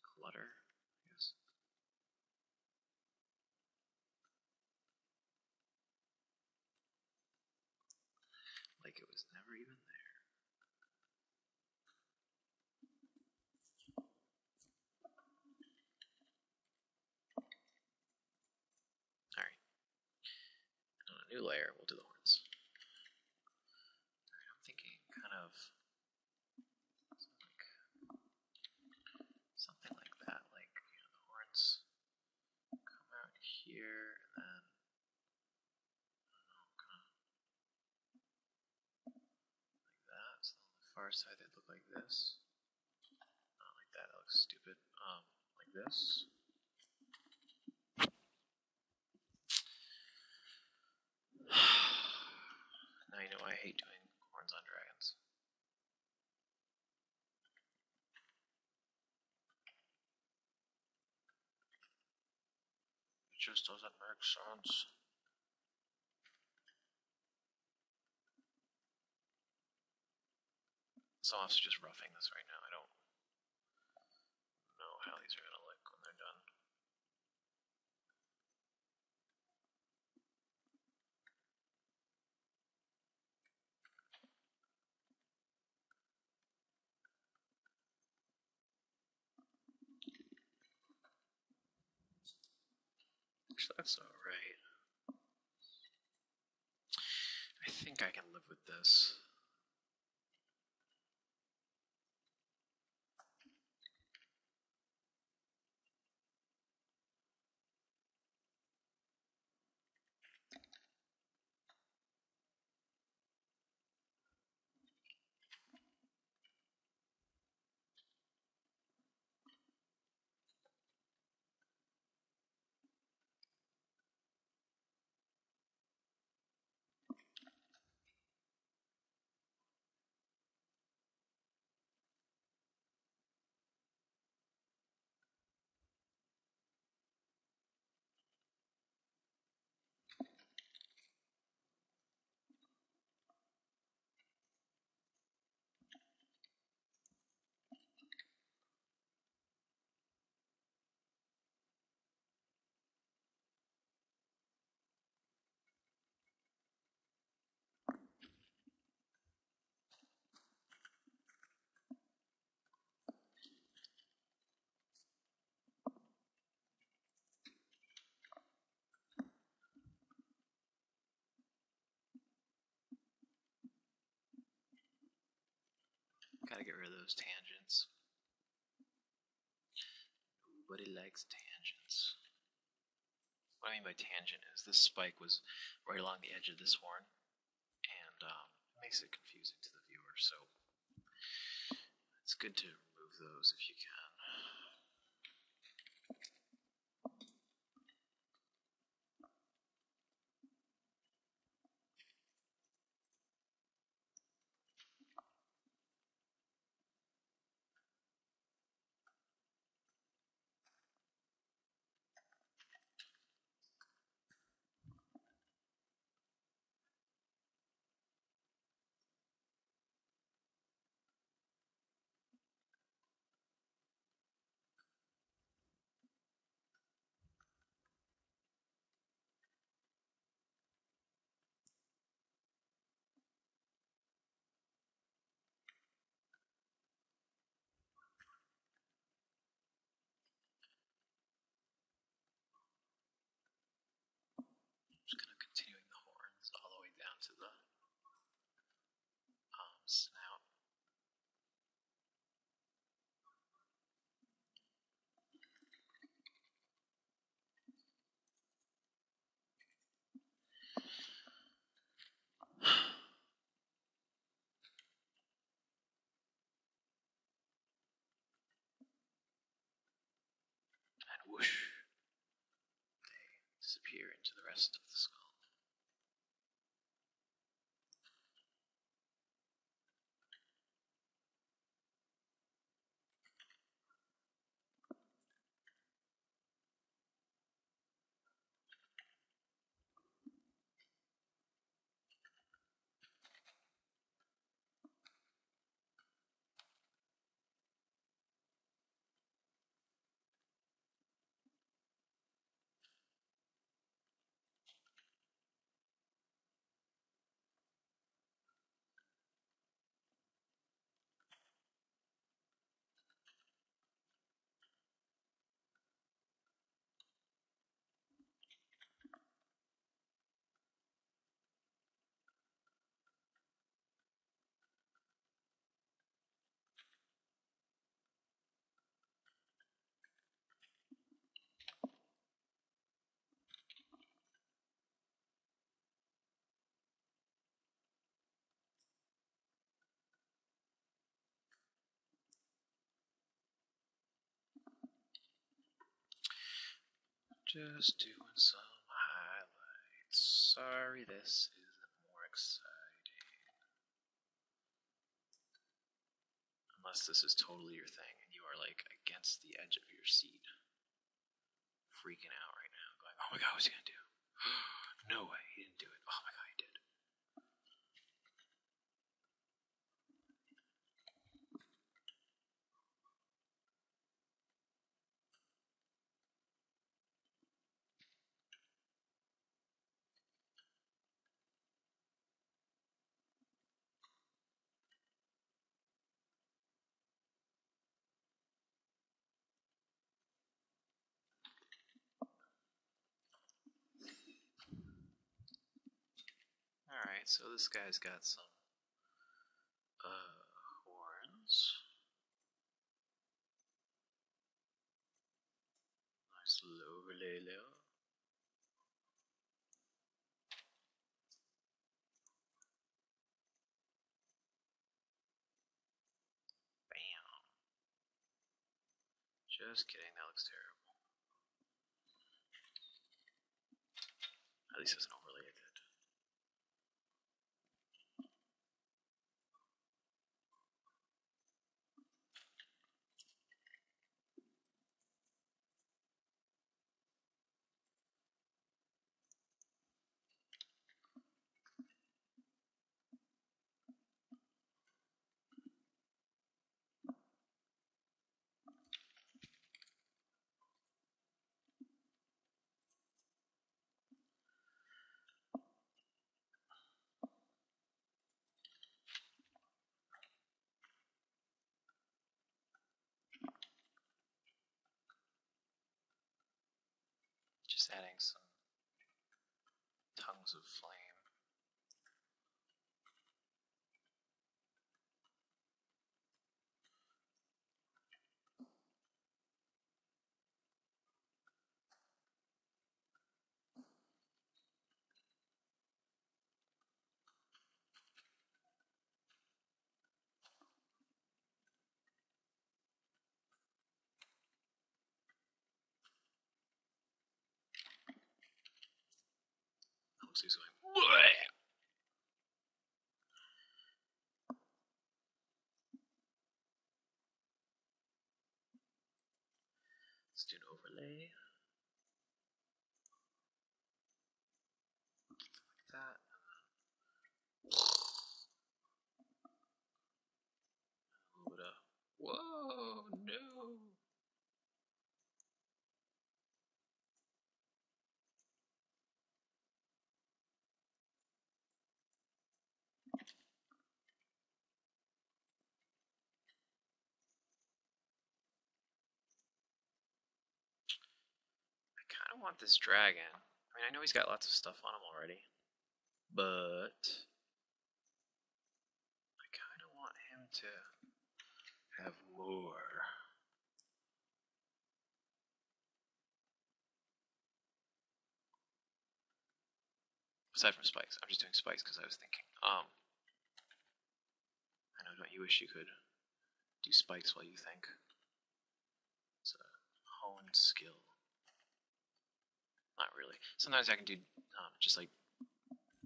clutter, I guess. Like it was never even there. Alright. On a new layer, we'll do the horns. Alright, I'm thinking kind of something like that. Like, you know, the horns come out here, and then far side, they'd look like this. Not like that. That looks stupid. Like this. Now you know why I hate doing horns on dragons. It just doesn't make sense. So I'm also just roughing this right now. I don't know how these are going to look when they're done. Actually, that's alright. I think I can live with this. Gotta get rid of those tangents. Nobody likes tangents. What I mean by tangent is this spike was right along the edge of this horn, and it makes it confusing to the viewer, so it's good to remove those if you can. Just kind of continuing the horns all the way down to the snout. And whoosh, they disappear into the rest of the skull. Just doing some highlights. Sorry, this isn't more exciting. Unless this is totally your thing and you are like against the edge of your seat, freaking out right now, going, oh my god, what's he gonna do? No way, he didn't do it. Oh my god, he did. Alright, so this guy's got some horns. Nice little overlay there. Bam. Just kidding, that looks terrible. At least as an overlay it did. Just adding some tongues of flame. Looks like he's going, bleh! Let's do an overlay. Like that. A little bit of, whoa, no! I kind of want this dragon. I mean, I know he's got lots of stuff on him already, but I kind of want him to have more. Aside from spikes, I'm just doing spikes because I was thinking. I know, don't you wish you could do spikes while you think? It's a honed skill. Not really. Sometimes I can do just like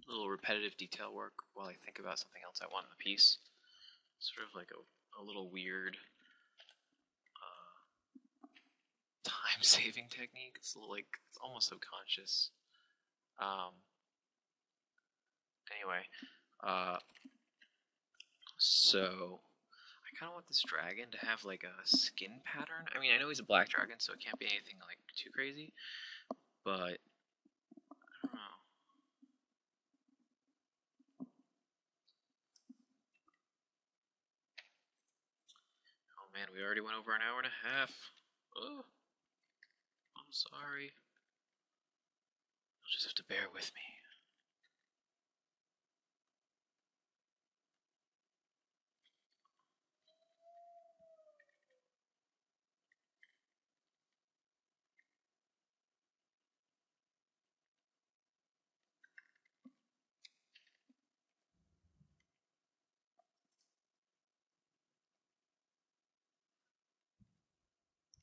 little repetitive detail work while I think about something else I want in the piece. Sort of like a little weird time-saving technique. It's like it's almost subconscious. Anyway, so I kind of want this dragon to have like a skin pattern. I mean, I know he's a black dragon, so it can't be anything like too crazy, but I don't know. Oh man, we already went over an hour and a half. Oh, I'm sorry. You'll just have to bear with me.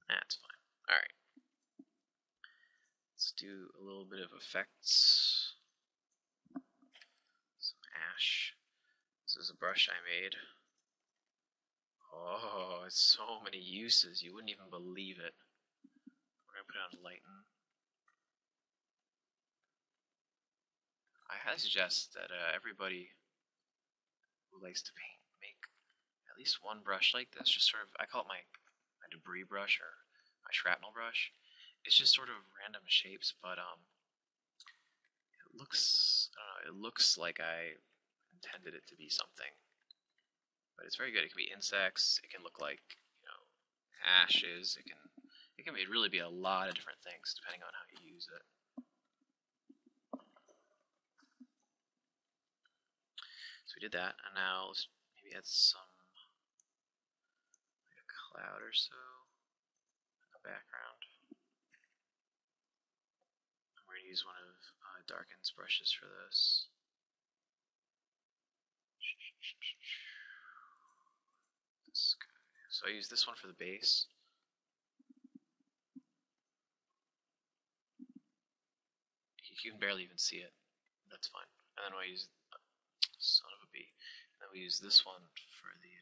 That's fine. Alright. do a little bit of effects. Some ash. This is a brush I made. Oh, it's so many uses, you wouldn't even believe it. We're going to put it on lighten. I highly suggest that everybody who likes to paint make at least one brush like this. Just sort of, I call it my debris brush or my shrapnel brush. It's just sort of random shapes, but it looks, I don't know, it looks like I intended it to be something. But it's very good. It can be insects. It can look like, you know, ashes. It can really be a lot of different things depending on how you use it. So we did that, and now let's maybe add some, like a cloud or so in the background. I'm going to use one of Darken's brushes for this. This guy. So I use this one for the base. You can barely even see it. That's fine. And then we'll use son of a bee. And then we use this one for the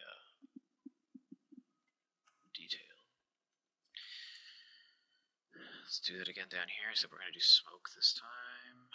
detail. Let's do that again down here, except we're going to do smoke this time.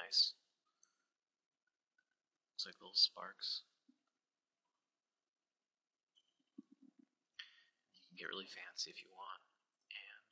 Nice. Looks like little sparks. You can get really fancy if you want. And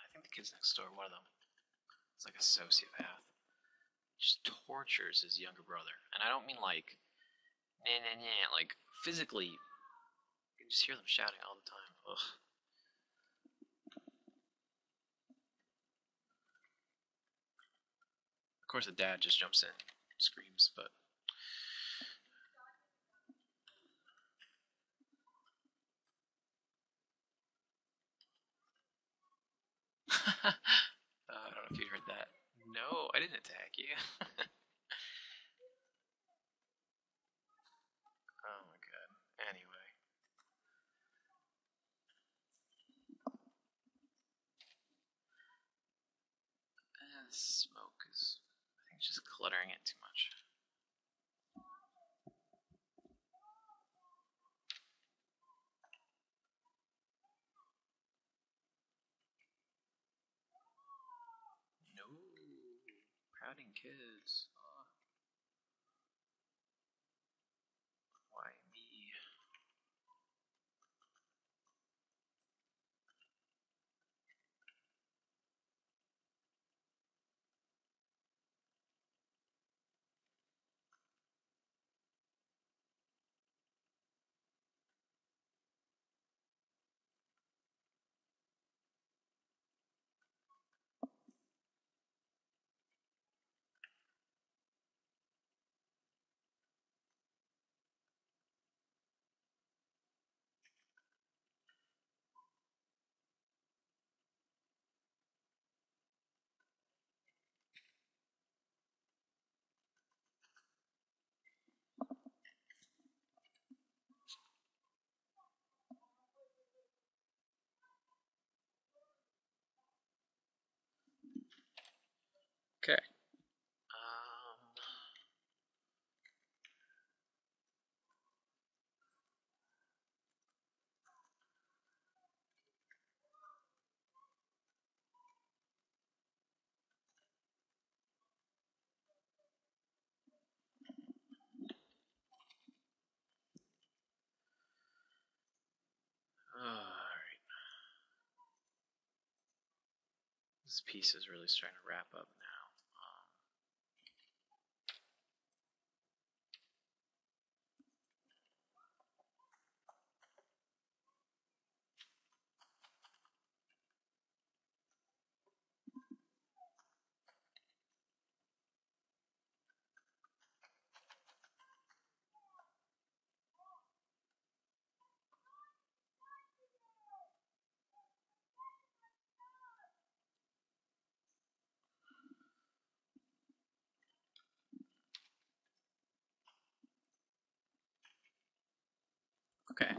I think the kids next door, one of them, is like a sociopath. Just tortures his younger brother. And I don't mean like, nah, nah, nah, like physically. You can just hear them shouting all the time. Ugh. Of course, the dad just jumps in, screams, but. I don't know if you heard that. No, I didn't attack you. Oh my god. Anyway. this smoke is, I think, just cluttering it too much. No, pouting kids. Oh, why me? Okay. Alright. This piece is really starting to wrap up now. Okay,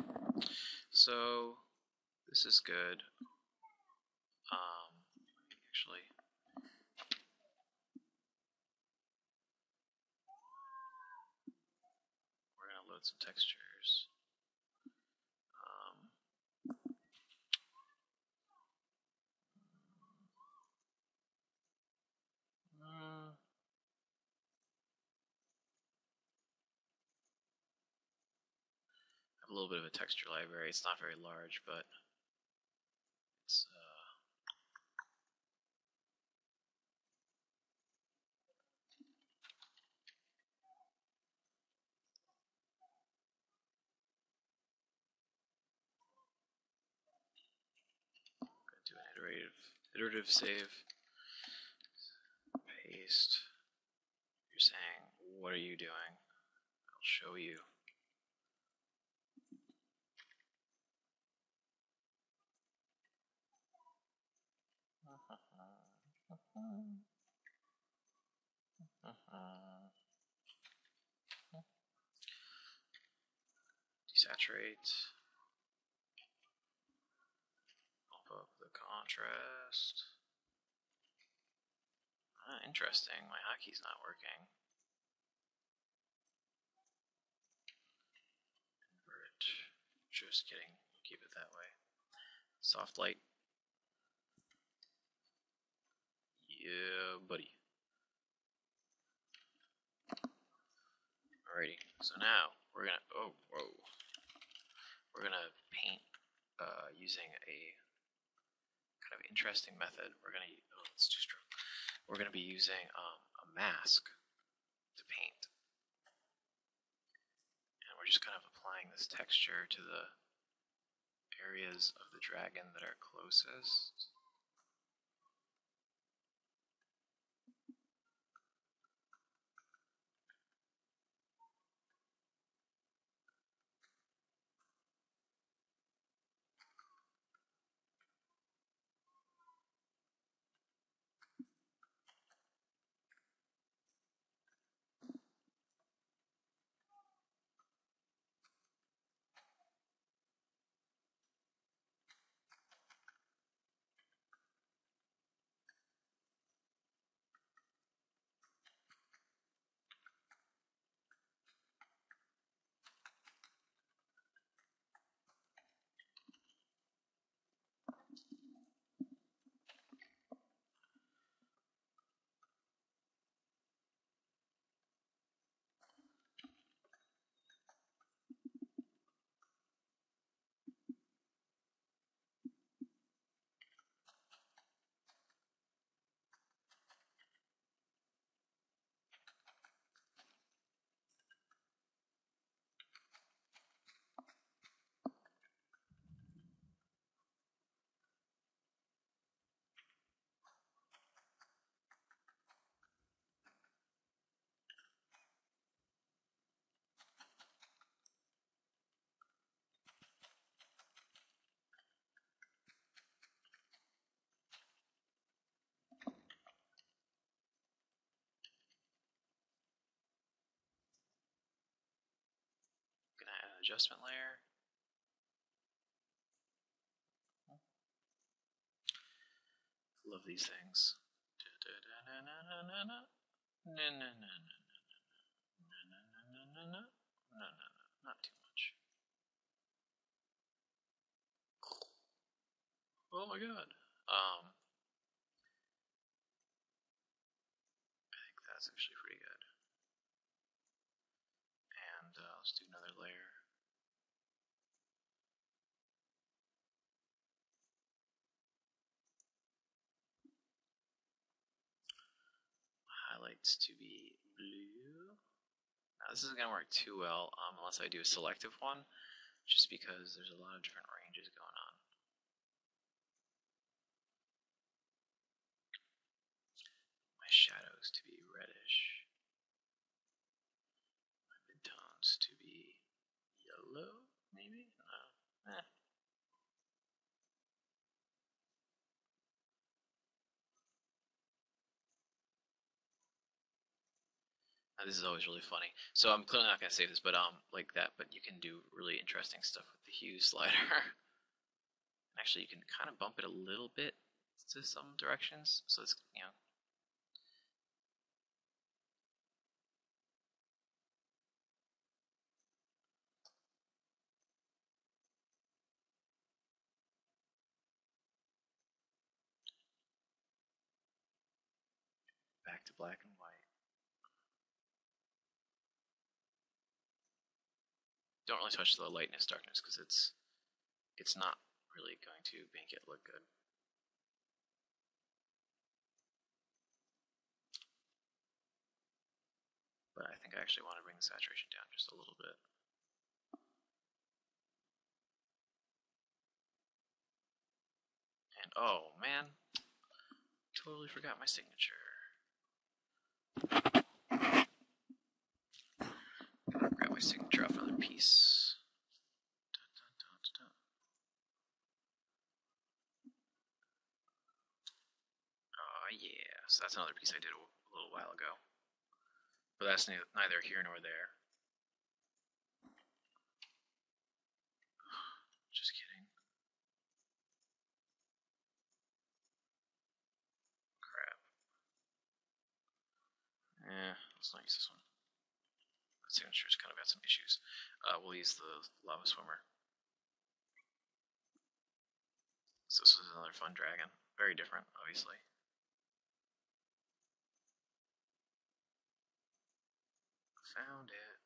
so this is good. Actually, we're gonna load some textures. I have a little bit of a texture library. It's not very large, but it's gonna do an iterative save. Paste. You're saying, what are you doing? I'll show you. Desaturate. Bump up the contrast. Interesting. My hotkey's not working. Invert. Just kidding. Keep it that way. Soft light. Yeah, buddy. Alrighty. So now we're gonna. Oh, whoa. We're gonna paint using a kind of interesting method. We're gonna. Oh, it's too strong. We're gonna be using a mask to paint, and we're just kind of applying this texture to the areas of the dragon that are closest. adjustment layer. Love these things. Not too much. Oh my god. I think that's actually pretty good. And let's do another layer. Highlights to be blue. Now this isn't going to work too well unless I do a selective one, just because there's a lot of different ranges going on. My shadows to be reddish. My midtones to be yellow, maybe? No. This is always really funny. So I'm clearly not going to save this, but like that. But you can do really interesting stuff with the hue slider. Actually, you can kind of bump it a little bit to some directions, so it's back to black and white. Don't really touch the lightness darkness because it's not really going to make it look good. But I think I actually want to bring the saturation down just a little bit. And oh man, totally forgot my signature. Grab my signature off another piece. Oh yeah, so that's another piece I did a little while ago. But that's neither here nor there. Just kidding. Crap. Let's not use this one. That signature's kind of got some issues. We'll use the lava swimmer. So this is another fun dragon. Very different, obviously. Found it.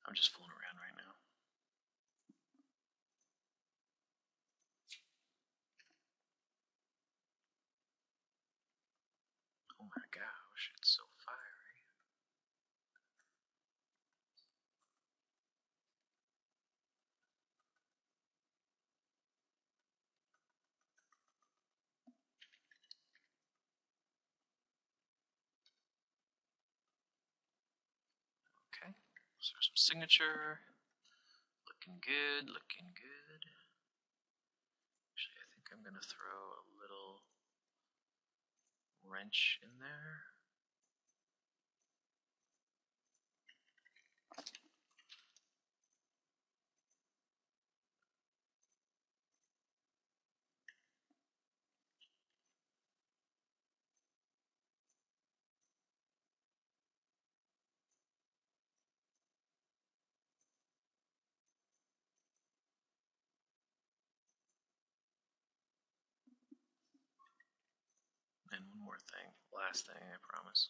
I'm just fooling around right now. Oh my gosh, it's so fiery. Okay, so there's some signature. Looking good, looking good. Actually, I think I'm going to throw a little wrench in there. And one more thing, last thing, I promise.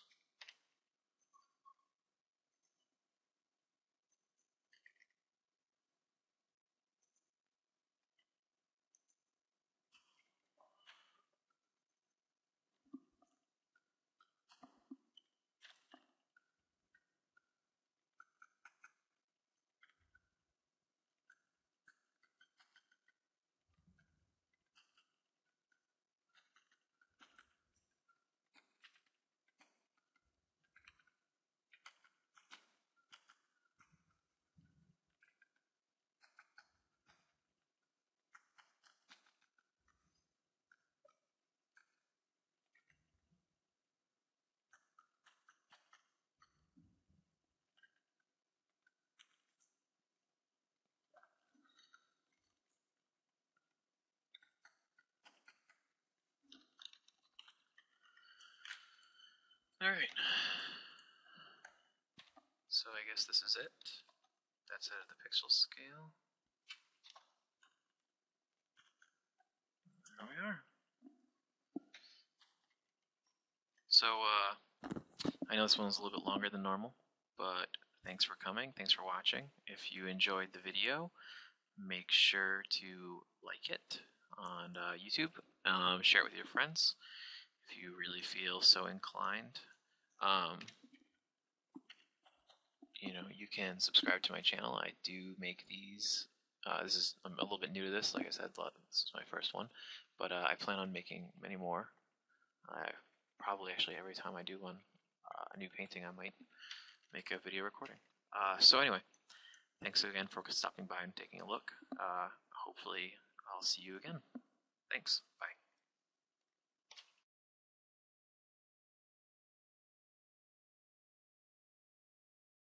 Alright. So I guess this is it. That's it at the pixel scale. There we are. So, I know this one's a little bit longer than normal, but thanks for coming, thanks for watching. If you enjoyed the video, make sure to like it on YouTube, share it with your friends if you really feel so inclined. You can subscribe to my channel. I do make these. I'm a little bit new to this. Like I said, this is my first one, but I plan on making many more. Probably actually every time I do one, a new painting, I might make a video recording. So anyway, thanks again for stopping by and taking a look. Hopefully I'll see you again. Thanks. Bye.